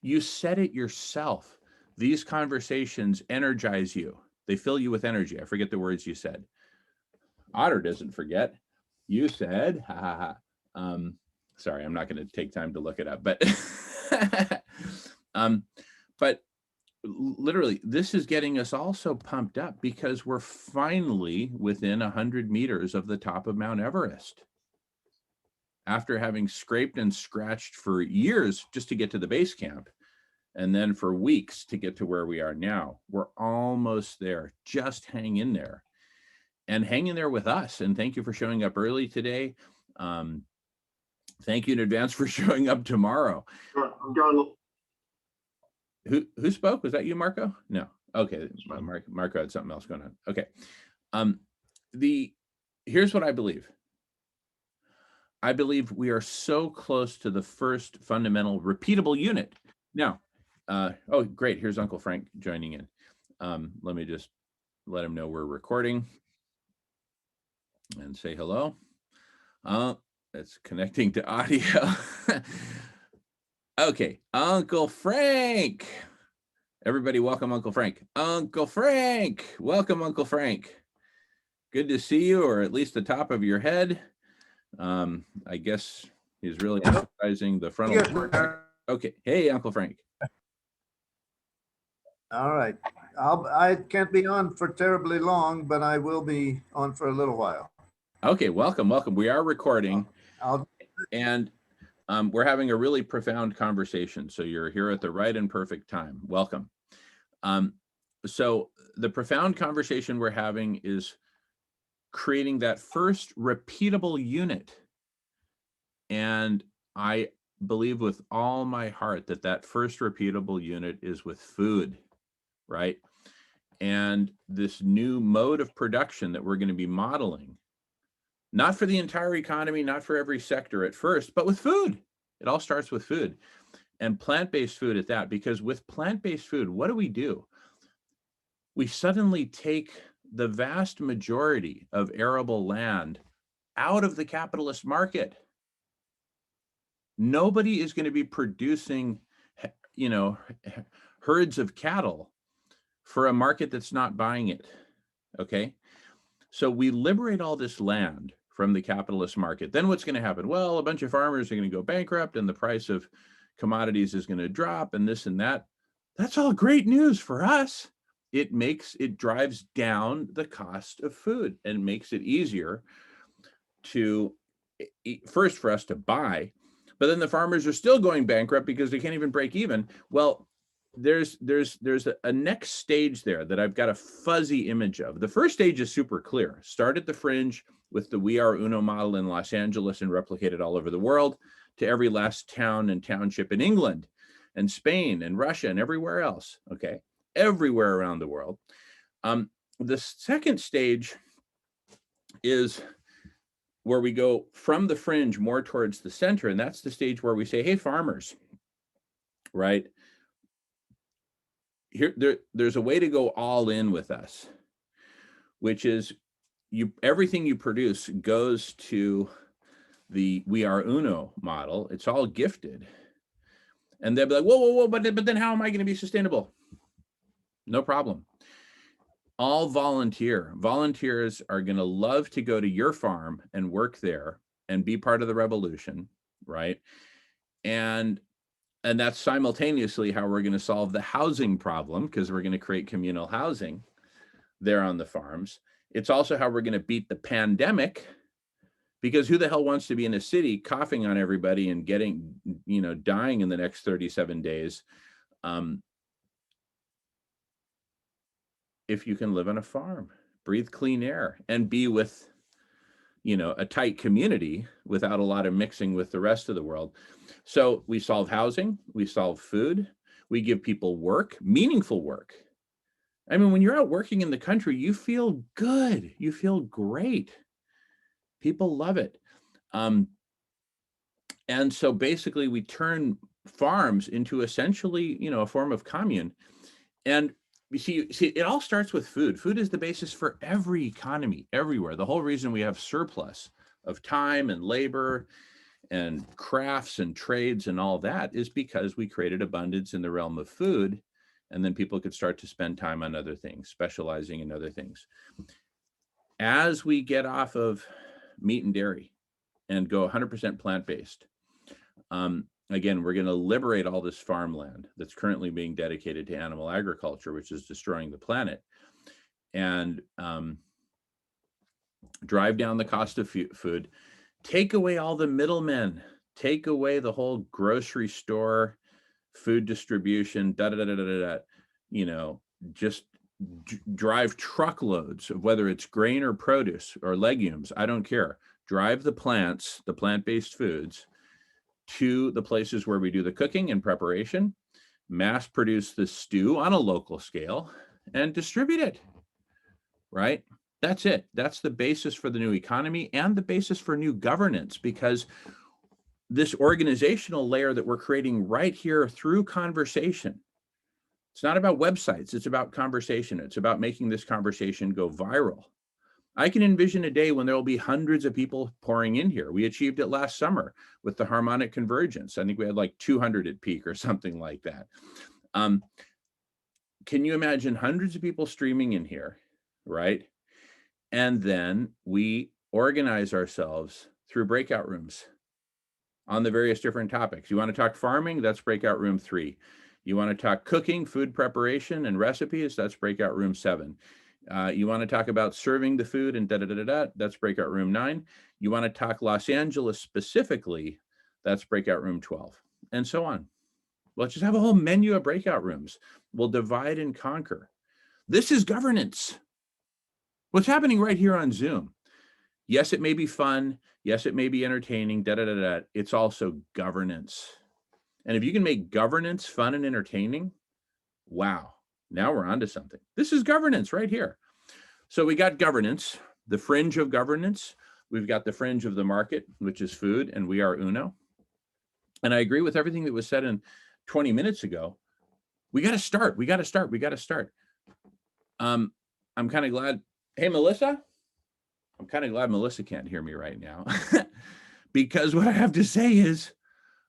You said it yourself. These conversations energize you. They fill you with energy. I forget the words you said. Otter doesn't forget. You said, ha ha ha. Sorry, I'm not going to take time to look it up, but but literally, this is getting us all so pumped up because we're finally within 100 meters of the top of Mount Everest. After having scraped and scratched for years just to get to the base camp, and then for weeks to get to where we are now, we're almost there. Just hang in there. And hang in there with us. And thank you for showing up early today. Thank you in advance for showing up tomorrow. Sure, I'm going. Who spoke? Was that you, Marco? No. Okay, Marco had something else going on. Okay. Here's what I believe. I believe we are so close to the first fundamental repeatable unit. Now, oh, great. Here's Uncle Frank joining in. Let me just let him know we're recording and say hello. It's connecting to audio. Okay, Uncle Frank. Everybody welcome Uncle Frank. Uncle Frank, welcome Uncle Frank. Good to see you, or at least the top of your head. I guess he's really emphasizing the frontal cortex. Okay, hey, Uncle Frank. All right. I can't be on for terribly long, but I will be on for a little while. Okay, welcome. We are recording, and we're having a really profound conversation. So you're here at the right and perfect time. Welcome. So the profound conversation we're having is creating that first repeatable unit. And I believe with all my heart that that first repeatable unit is with food, right? And this new mode of production that we're going to be modeling, not for the entire economy, not for every sector at first, but with food. It all starts with food, and plant-based food at that, because with plant-based food, what do? We suddenly take the vast majority of arable land out of the capitalist market. Nobody is going to be producing, herds of cattle for a market that's not buying it, okay? So we liberate all this land from the capitalist market. Then what's going to happen? Well, a bunch of farmers are going to go bankrupt and the price of commodities is going to drop and this and that. That's all great news for us. It drives down the cost of food and makes it easier to first for us to buy, but then the farmers are still going bankrupt because they can't even break even. Well, there's a next stage there that I've got a fuzzy image of. The first stage is super clear. Start at the fringe with the We Are Uno model in Los Angeles and replicate it all over the world to every last town and township in England and Spain and Russia and everywhere else, okay? Everywhere around the world. The second stage is where we go from the fringe more towards the center, and that's the stage where we say, hey, farmers, right? There's a way to go all in with us, which is everything you produce goes to the We Are Uno model. It's all gifted. And they'll be like, whoa, but then how am I going to be sustainable? No problem. All volunteer. Volunteers are going to love to go to your farm and work there and be part of the revolution, right? And that's simultaneously how we're going to solve the housing problem, because we're going to create communal housing there on the farms. It's also how we're going to beat the pandemic, because who the hell wants to be in a city coughing on everybody and getting, dying in the next 37 days? If you can live on a farm, breathe clean air, and be with, a tight community without a lot of mixing with the rest of the world. So we solve housing, we solve food, we give people work, meaningful work. I mean, when you're out working in the country, you feel good, you feel great. People love it. And so basically we turn farms into essentially, a form of commune. And you see, it all starts with food. Food is the basis for every economy, everywhere. The whole reason we have surplus of time and labor and crafts and trades and all that is because we created abundance in the realm of food, and then people could start to spend time on other things, specializing in other things. As we get off of meat and dairy and go 100% plant-based, again, we're going to liberate all this farmland that's currently being dedicated to animal agriculture, which is destroying the planet, and drive down the cost of food, take away all the middlemen, take away the whole grocery store, food distribution, you know, just drive truckloads of whether it's grain or produce or legumes, I don't care. Drive the plants, the plant-based foods, to the places where we do the cooking and preparation, mass produce the stew on a local scale, and distribute it, right? That's it. That's the basis for the new economy and the basis for new governance, because this organizational layer that we're creating right here through conversation, it's not about websites, it's about conversation. It's about making this conversation go viral. I can envision a day when there will be hundreds of people pouring in here. We achieved it last summer with the harmonic convergence. I think we had like 200 at peak or something like that. Can you imagine hundreds of people streaming in here, right? And then we organize ourselves through breakout rooms on the various different topics. You want to talk farming? That's breakout room 3. You want to talk cooking, food preparation, and recipes? That's breakout room 7. You want to talk about serving the food and that's breakout room 9. You want to talk Los Angeles specifically? That's breakout room 12, and so on. Let's just have a whole menu of breakout rooms. We'll divide and conquer. This is governance. What's happening right here on Zoom? Yes, it may be fun. Yes, it may be entertaining. It's also governance. And if you can make governance fun and entertaining, wow, now we're onto something. This is governance right here. So we got governance, the fringe of governance. We've got the fringe of the market, which is food, and we are Uno. And I agree with everything that was said in 20 minutes ago. We got to start. We got to start. We got to start. I'm kind of glad. Hey, Melissa. I'm kind of glad Melissa can't hear me right now because what I have to say is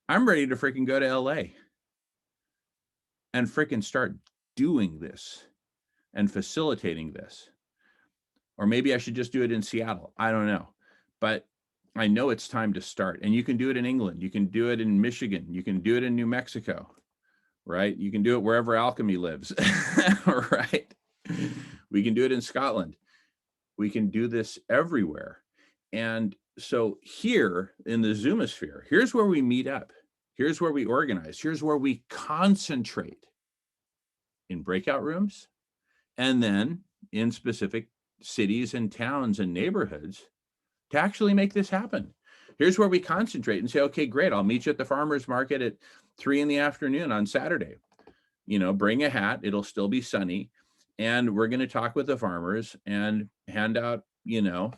I'm ready to freaking go to LA and freaking start doing this and facilitating this. Or maybe I should just do it in Seattle. I don't know. But I know it's time to start. And you can do it in England. You can do it in Michigan. You can do it in New Mexico, right? You can do it wherever alchemy lives, right? We can do it in Scotland. We can do this everywhere. And so here in the Zoomosphere, here's where we meet up. Here's where we organize. Here's where we concentrate in breakout rooms, and then in specific cities and towns and neighborhoods to actually make this happen. Here's where we concentrate and say, okay, great. I'll meet you at the farmer's market at 3 p.m. on Saturday. You know, bring a hat. It'll still be sunny. And we're going to talk with the farmers and hand out, you know,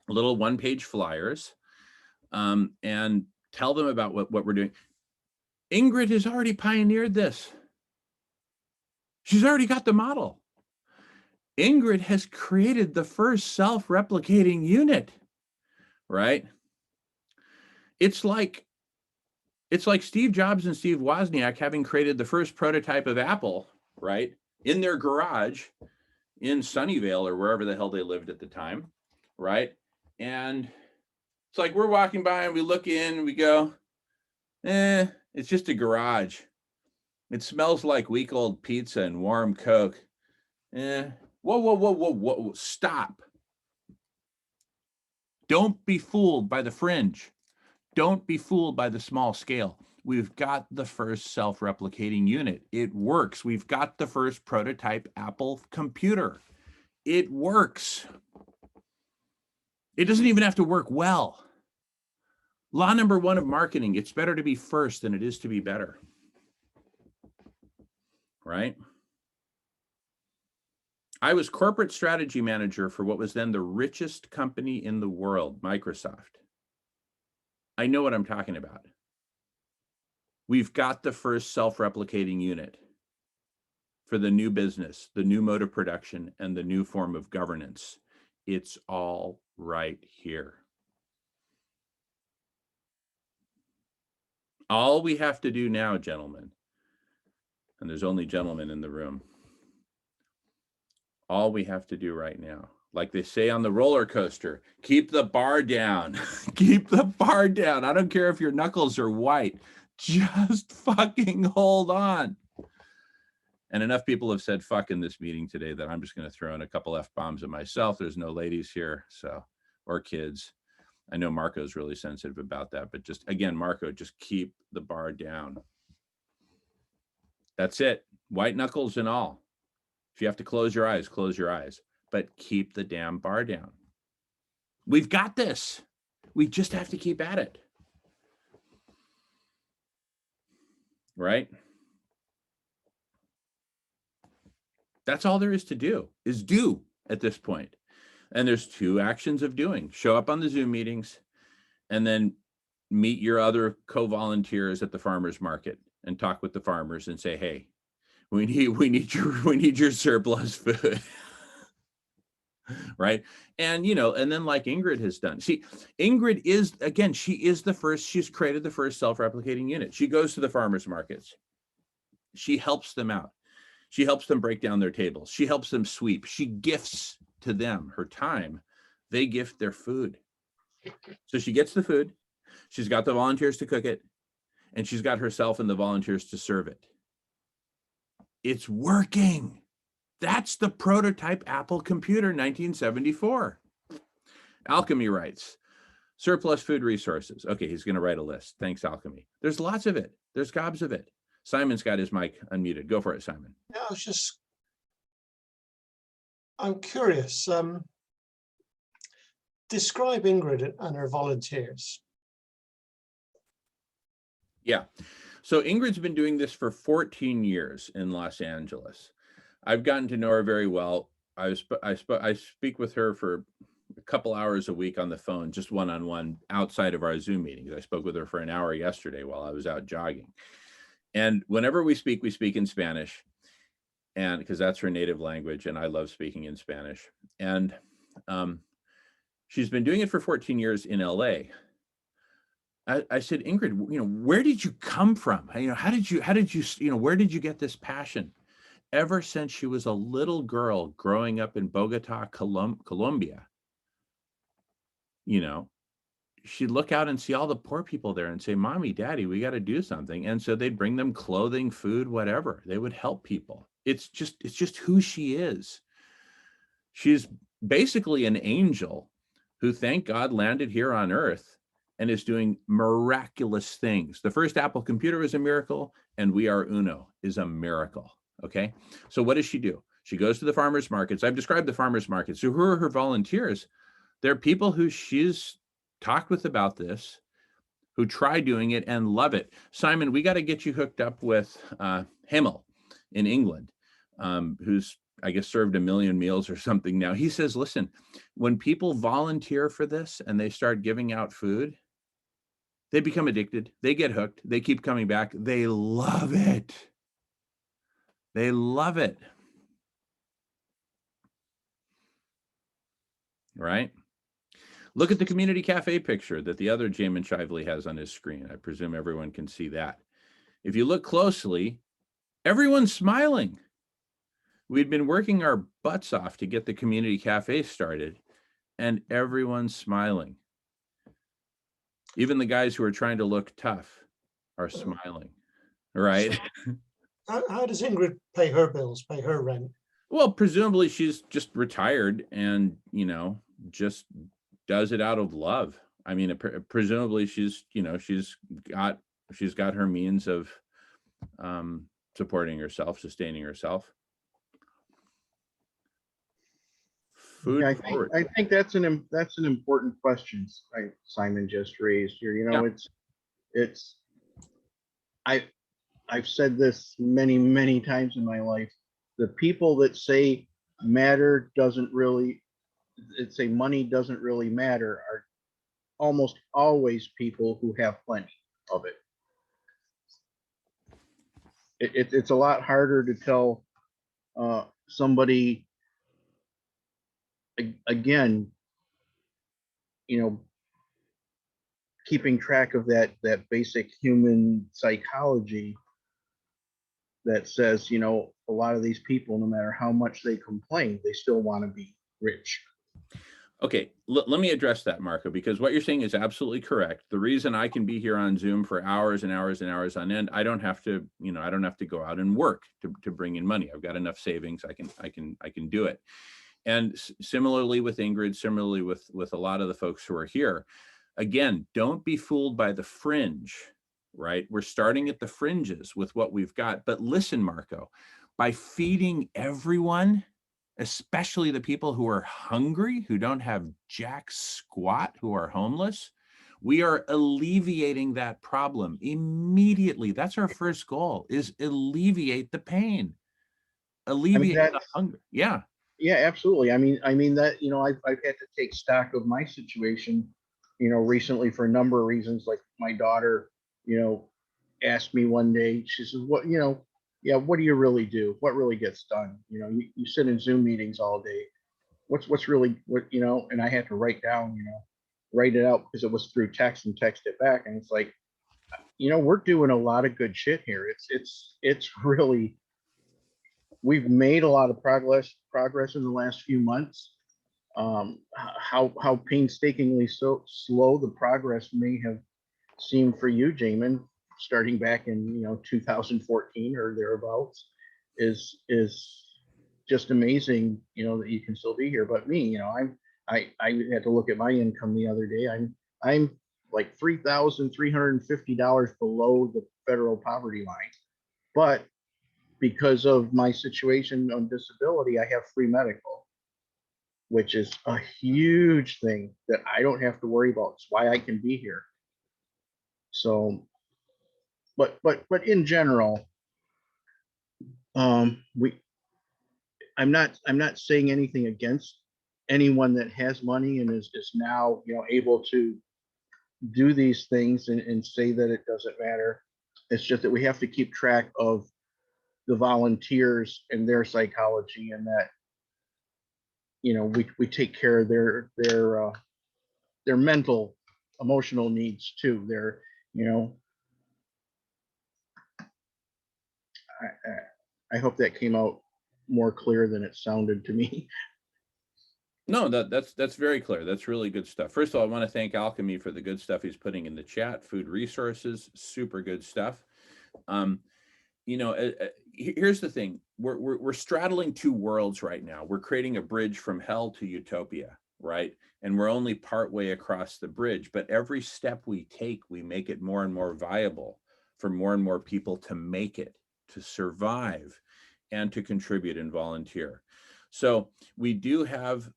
little one-page flyers and tell them about what we're doing. Ingrid has already pioneered this. She's already got the model. Ingrid has created the first self-replicating unit, right? It's like Steve Jobs and Steve Wozniak having created the first prototype of Apple, right? In their garage in Sunnyvale or wherever the hell they lived at the time, right? And it's like we're walking by and we look in and we go, it's just a garage. It smells like week old pizza and warm Coke. Whoa, stop. Don't be fooled by the fringe. Don't be fooled by the small scale. We've got the first self-replicating unit. It works. We've got the first prototype Apple computer. It works. It doesn't even have to work well. Law number 1 of marketing, it's better to be first than it is to be better. Right? I was corporate strategy manager for what was then the richest company in the world, Microsoft. I know what I'm talking about. We've got the first self-replicating unit for the new business, the new mode of production, and the new form of governance. It's all right here. All we have to do now, gentlemen, and there's only gentlemen in the room, all we have to do right now, like they say on the roller coaster, keep the bar down. Keep the bar down. I don't care if your knuckles are white. Just fucking hold on. And enough people have said fuck in this meeting today that I'm just going to throw in a couple F-bombs at myself. There's no ladies here, so, or kids. I know Marco's really sensitive about that, but just, again, Marco, just keep the bar down. That's it. White knuckles and all. If you have to close your eyes, but keep the damn bar down. We've got this. We just have to keep at it. Right? That's all there is to do, is do at this point. And there's two actions of doing. Show up on the Zoom meetings and then meet your other co-volunteers at the farmers market and talk with the farmers and say, hey, we need your surplus food. Right. And, and then like Ingrid has done. See, Ingrid is, again, she is the first, she's created the first self-replicating unit. She goes to the farmers markets. She helps them out. She helps them break down their tables. She helps them sweep. She gifts to them her time. They gift their food. So she gets the food. She's got the volunteers to cook it. And she's got herself and the volunteers to serve it. It's working. That's the prototype Apple computer, 1974. Alchemy writes, surplus food resources. Okay, he's going to write a list. Thanks, Alchemy. There's lots of it. There's gobs of it. Simon's got his mic unmuted. Go for it, Simon. Yeah, I'm curious. Describe Ingrid and her volunteers. Yeah. So Ingrid's been doing this for 14 years in Los Angeles. I've gotten to know her very well. I speak with her for a couple hours a week on the phone, just one-on-one outside of our Zoom meetings. I spoke with her for an hour yesterday while I was out jogging. And whenever we speak in Spanish, and because that's her native language, and I love speaking in Spanish. And she's been doing it for 14 years in LA. I said, Ingrid, where did you come from? How did you, where did you get this passion? Ever since she was a little girl growing up in Bogota, Colombia, she'd look out and see all the poor people there and say, Mommy, Daddy, we got to do something. And so they'd bring them clothing, food, whatever. They would help people. It's just who she is. She's basically an angel who, thank God, landed here on Earth and is doing miraculous things. The first Apple computer is a miracle, and We Are Uno is a miracle. Okay. So what does she do? She goes to the farmers markets. I've described the farmers markets. So who are her volunteers? They're people who she's talked with about this, who try doing it and love it. Simon, we got to get you hooked up with Himmel in England, who's, I guess, served 1 million meals or something now. He says, listen, when people volunteer for this and they start giving out food, they become addicted. They get hooked. They keep coming back. They love it. They love it. Right? Look at the community cafe picture that the other Jamin Shively has on his screen. I presume everyone can see that. If you look closely, everyone's smiling. We'd been working our butts off to get the community cafe started, and everyone's smiling. Even the guys who are trying to look tough are smiling, right? How does Ingrid pay her bills, pay her rent? Well, presumably she's just retired and, just does it out of love. I mean, presumably she's got her means of supporting herself, sustaining herself. Food Yeah, forward. I think that's an important question, right? Simon just raised here. I've said this many times in my life. The people that say money doesn't really matter are almost always people who have plenty of it. It's a lot harder to tell somebody, again, keeping track of that basic human psychology that says, you know, a lot of these people, no matter how much they complain, they still want to be rich. Okay, let me address that, Marco, because what you're saying is absolutely correct. The reason I can be here on Zoom for hours and hours and hours on end, I don't have to, you know, I don't have to go out and work to bring in money. I've got enough savings. I can do it. And similarly with Ingrid, similarly with a lot of the folks who are here, again, don't be fooled by the fringe, right? We're starting at the fringes with what we've got. But listen, Marco, by feeding everyone, especially the people who are hungry, who don't have jack squat, who are homeless, we are alleviating that problem immediately. That's our first goal, is alleviate the pain, alleviate the hunger. Yeah. Yeah, absolutely. I mean that, you know, I've had to take stock of my situation, you know, recently for a number of reasons. Like my daughter, you know, asked me one day, she says, what, you know, yeah, what do you really do? What really gets done? You know, you sit in Zoom meetings all day. What's really what, you know, and I had to write down, you know, write it out because it was through text and text it back. And it's like, you know, we're doing a lot of good shit here. It's really, we've made a lot of progress in the last few months. How painstakingly so slow the progress may have seemed for you, Jamin, starting back in, you know, 2014 or thereabouts, is just amazing, you know, that you can still be here. But me, you know, I had to look at my income the other day. I'm like $3,350 below the federal poverty line, but because of my situation on disability, I have free medical, which is a huge thing that I don't have to worry about. It's why I can be here. So, but in general, I'm not saying anything against anyone that has money and is now, you know, able to do these things and say that it doesn't matter. It's just that we have to keep track of the volunteers and their psychology, and that, you know, we take care of their mental, emotional needs too. Their, you know, I hope that came out more clear than it sounded to me. No, that's very clear. That's really good stuff. First of all, I want to thank Alchemy for the good stuff he's putting in the chat. Food resources, super good stuff. You know, here's the thing: we're straddling two worlds right now. We're creating a bridge from hell to utopia, right? And we're only partway across the bridge. But every step we take, we make it more and more viable for more and more people to make it, to survive, and to contribute and volunteer. So we do have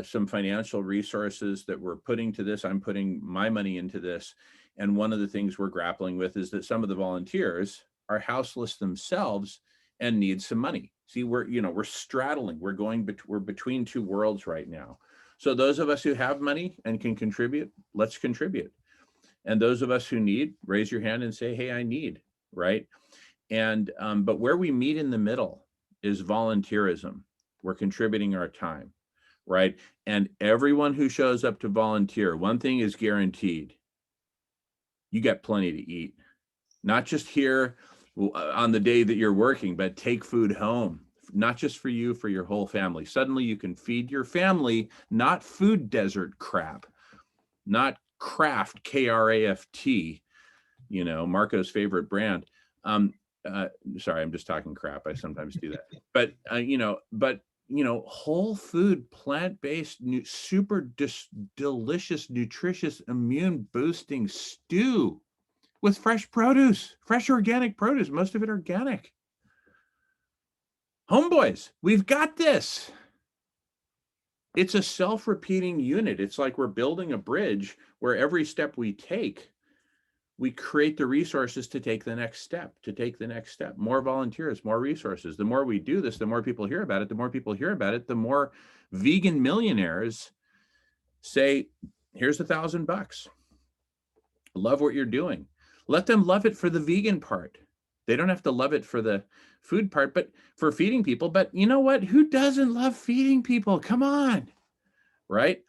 some financial resources that we're putting to this. I'm putting my money into this. And one of the things we're grappling with is that some of the volunteers are houseless themselves and need some money. See, we're straddling, we're between two worlds right now. So those of us who have money and can contribute, let's contribute. And those of us who need, raise your hand and say, hey, I need, right? And, but where we meet in the middle is volunteerism. We're contributing our time, right? And everyone who shows up to volunteer, one thing is guaranteed: you get plenty to eat, not just here on the day that you're working, but take food home, not just for you, for your whole family. Suddenly you can feed your family, not food desert crap, not Kraft, K-R-A-F-T, you know, Marco's favorite brand. Sorry, I'm just talking crap. I sometimes do that. But, you know, whole food, plant-based, super delicious, nutritious, immune boosting stew with fresh produce, fresh organic produce, most of it organic. Homeboys, we've got this. It's a self-repeating unit. It's like we're building a bridge where every step we take, we create the resources to take the next step, More volunteers, more resources. The more we do this, the more people hear about it. The more people hear about it, the more vegan millionaires say, here's $1,000. Love what you're doing. Let them love it for the vegan part. They don't have to love it for the food part, but for feeding people. But you know what? Who doesn't love feeding people? Come on, right?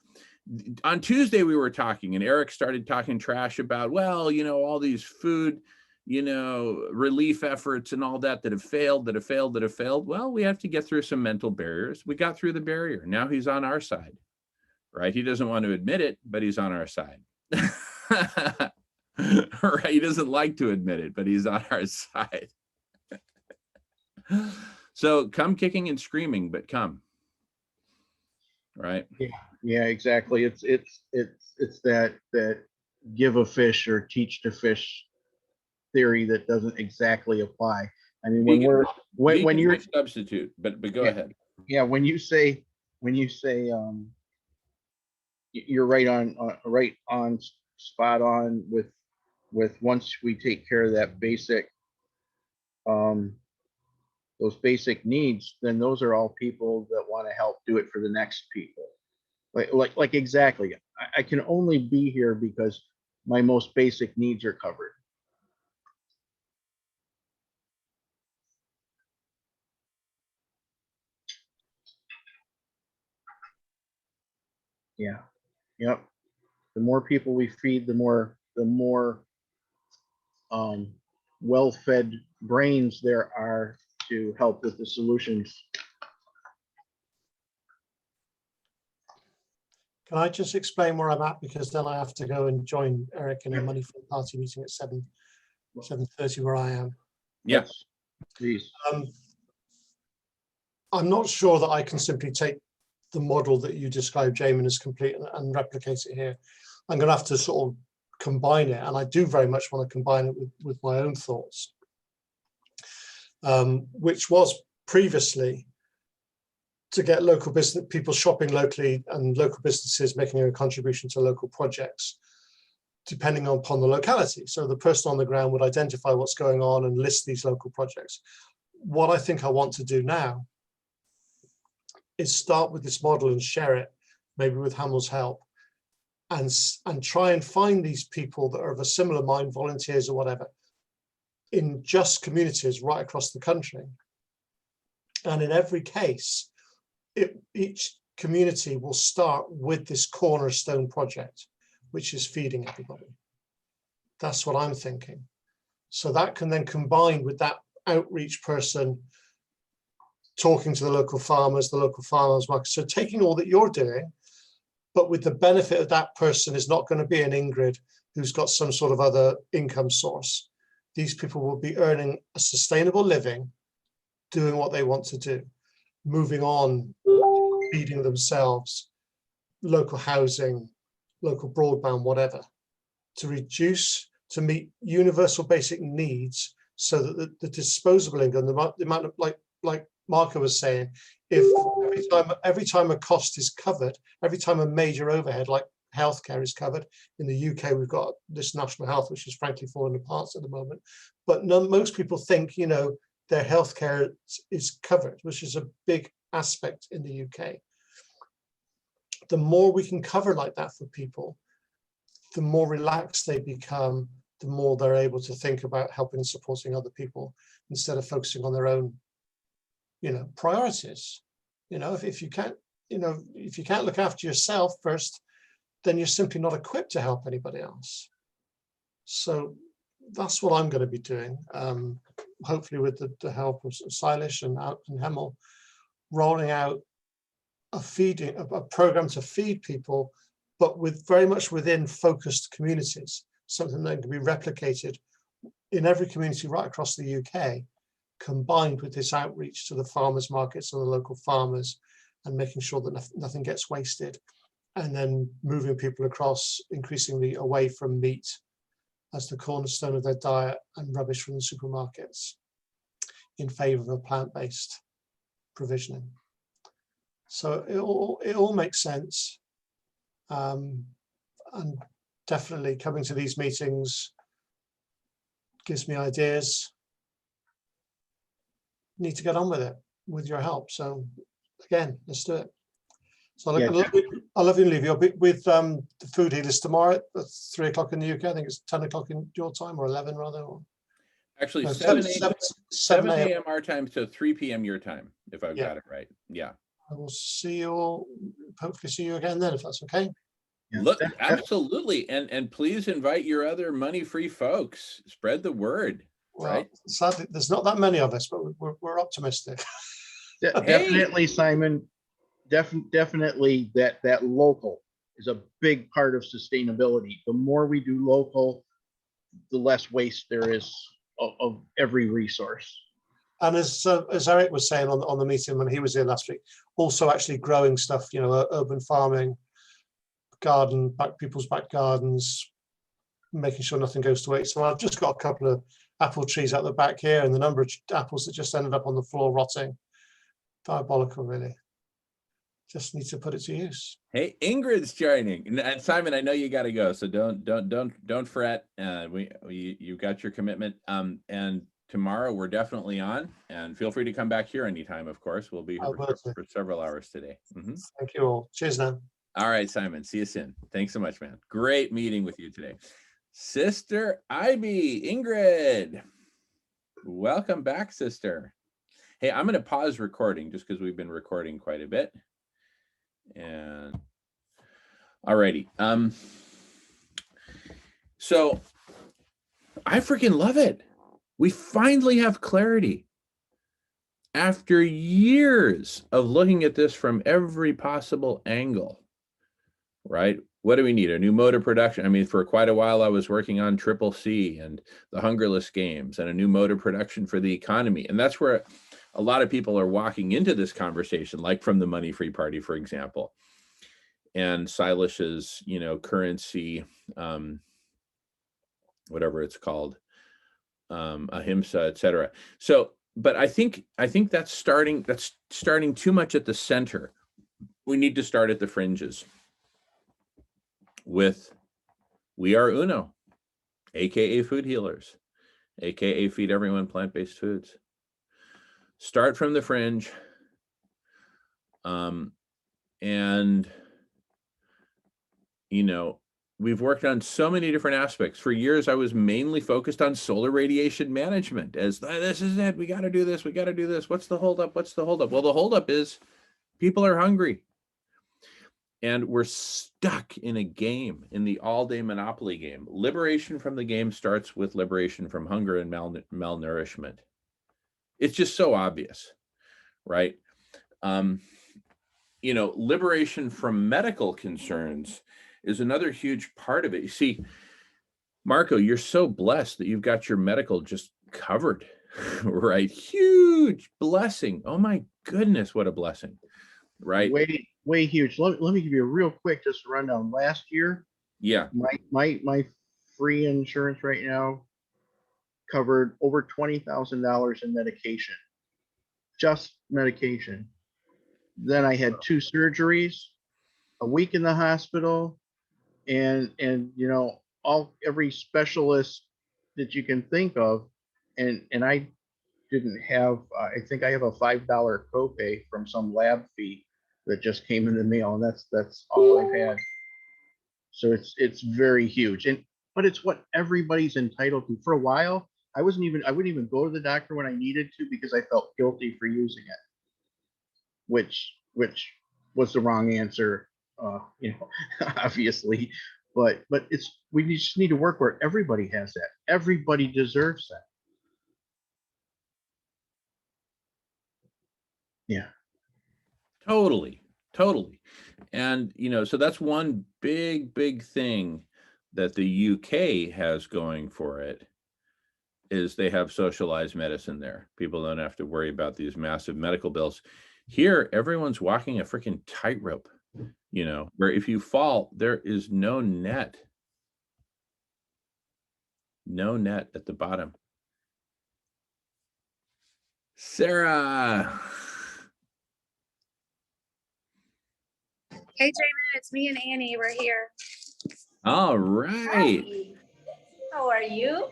on Tuesday we were talking, and Eric started talking trash about, well, you know, all these food, you know, relief efforts and all that have failed. Well, we have to get through some mental barriers. We got through the barrier. Now he's on our side, right? He doesn't want to admit it, but he's on our side. Right? He doesn't like to admit it, but he's on our side. So come kicking and screaming, but come. Right? Yeah, exactly. It's that give a fish or teach to fish theory that doesn't exactly apply. I mean, when you're substitute, but go ahead. Yeah, when you say you're right on spot on with once we take care of that basic those basic needs, then those are all people that want to help do it for the next people. Like exactly. I can only be here because my most basic needs are covered. Yeah. Yep. The more people we feed, the more well-fed brains there are to help with the solutions. Can I just explain where I'm at, because then I have to go and join Eric in a money for the party meeting at 7:30 where I am. Yes, please. I'm not sure that I can simply take the model that you described, Jamin, as complete and replicate it here. I'm going to have to sort of combine it, and I do very much want to combine it with my own thoughts, which was previously to get local business people shopping locally and local businesses making a contribution to local projects, depending upon the locality. So the person on the ground would identify what's going on and list these local projects. What I think I want to do now is start with this model and share it, maybe with Hamel's help, and try and find these people that are of a similar mind, volunteers or whatever, in just communities right across the country. And in every case, each community will start with this cornerstone project, which is feeding everybody. That's what I'm thinking. So that can then combine with that outreach person talking to the local farmers market. So taking all that you're doing, but with the benefit of that person is not going to be an Ingrid who's got some sort of other income source. These people will be earning a sustainable living, doing what they want to do, moving on, feeding themselves, local housing, local broadband, whatever, to meet universal basic needs, so that the disposable income, the amount of, like Marco was saying, if every time a cost is covered, every time a major overhead like healthcare is covered. In the UK, we've got this national health, which is frankly falling apart at the moment. But most people think, you know, their healthcare is covered, which is a big aspect in the UK. The more we can cover like that for people, the more relaxed they become, the more they're able to think about helping and supporting other people instead of focusing on their own, you know, priorities. You know, if you can't, you know, if you can't look after yourself first, then you're simply not equipped to help anybody else. So that's what I'm going to be doing, hopefully with the help of Silas and Hemel, rolling out a program to feed people, but with very much within focused communities, something that can be replicated in every community right across the UK, combined with this outreach to the farmers markets and the local farmers, and making sure that nothing gets wasted, and then moving people across increasingly away from meat as the cornerstone of their diet and rubbish from the supermarkets in favor of a plant-based provisioning. So it all makes sense. And definitely coming to these meetings gives me ideas. Need to get on with it with your help. So again, let's do it. So I'll love you and leave you. I'll be with the food healers tomorrow at 3 o'clock in the UK. I think it's 10 o'clock in your time, or 11 rather. Or, actually, no, 7 a.m. our time to 3 p.m. your time, if I've got it right. Yeah. I will see you all, hopefully see you again then, if that's okay. Look, absolutely. And please invite your other money-free folks. Spread the word, Well, right? sadly, there's not that many of us, but we're optimistic. Definitely, Simon. Definitely that local is a big part of sustainability. The more we do local, the less waste there is of every resource. And as Eric was saying on the meeting when he was here last week, also actually growing stuff, you know, urban farming, people's back gardens, making sure nothing goes to waste. So I've just got a couple of apple trees out the back here, and the number of apples that just ended up on the floor rotting, diabolical, really. Just need to put it to use. Hey, Ingrid's joining, and Simon, I know you got to go, so don't fret. You got your commitment. And tomorrow we're definitely on, and feel free to come back here anytime. Of course, we'll be here for several hours today. Thank you all. Cheers now. All right, Simon. See you soon. Thanks so much, man. Great meeting with you today, Sister Ivy, Ingrid. Welcome back, sister. Hey, I'm going to pause recording just because we've been recording quite a bit. And alrighty. So I freaking love it. We finally have clarity. After years of looking at this from every possible angle, right? What do we need? A new mode of production. I mean, for quite a while, I was working on CCC and the Hungerless Games and a new mode of production for the economy. And that's where a lot of people are walking into this conversation, like from the Money Free Party, for example, and Silish's, you know, currency, whatever it's called, ahimsa, etc. So, but I think that's starting too much at the center. We need to start at the fringes with We Are Uno, AKA Food Healers, AKA Feed Everyone Plant-Based Foods. Start from the fringe. And, you know, we've worked on so many different aspects. For years, I was mainly focused on solar radiation management as this is it. We got to do this. We got to do this. What's the holdup? What's the holdup? Well, the holdup is people are hungry. And we're stuck in a game, in the all-day monopoly game. Liberation from the game starts with liberation from hunger and malnourishment. It's just so obvious, right? You know, liberation from medical concerns is another huge part of it. You see, Marco, you're so blessed that you've got your medical just covered, right? Huge blessing. Oh my goodness, what a blessing, right? Way huge. Let me give you a real quick just rundown. Last year, yeah, my free insurance right now covered over $20,000 in medication, just medication. Then I had 2 surgeries, a week in the hospital, and you know, every specialist that you can think of, and I didn't have. I think I have a $5 copay from some lab fee that just came in the mail, and that's all I've had. So it's very huge, but it's what everybody's entitled to. For a while, I wouldn't even go to the doctor when I needed to because I felt guilty for using it, which was the wrong answer, you know, obviously. But we just need to work where everybody has that. Everybody deserves that. Yeah. Totally. And, you know, so that's one big thing that the UK has going for it, is they have socialized medicine there. People don't have to worry about these massive medical bills. Here, everyone's walking a freaking tightrope, you know, where if you fall, there is no net at the bottom. Sarah. Hey, Jamin, it's me and Annie. We're here. All right. Hi. How are you?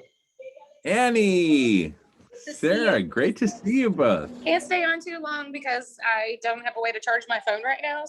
Annie. Sarah, great to see you both. Can't stay on too long because I don't have a way to charge my phone right now.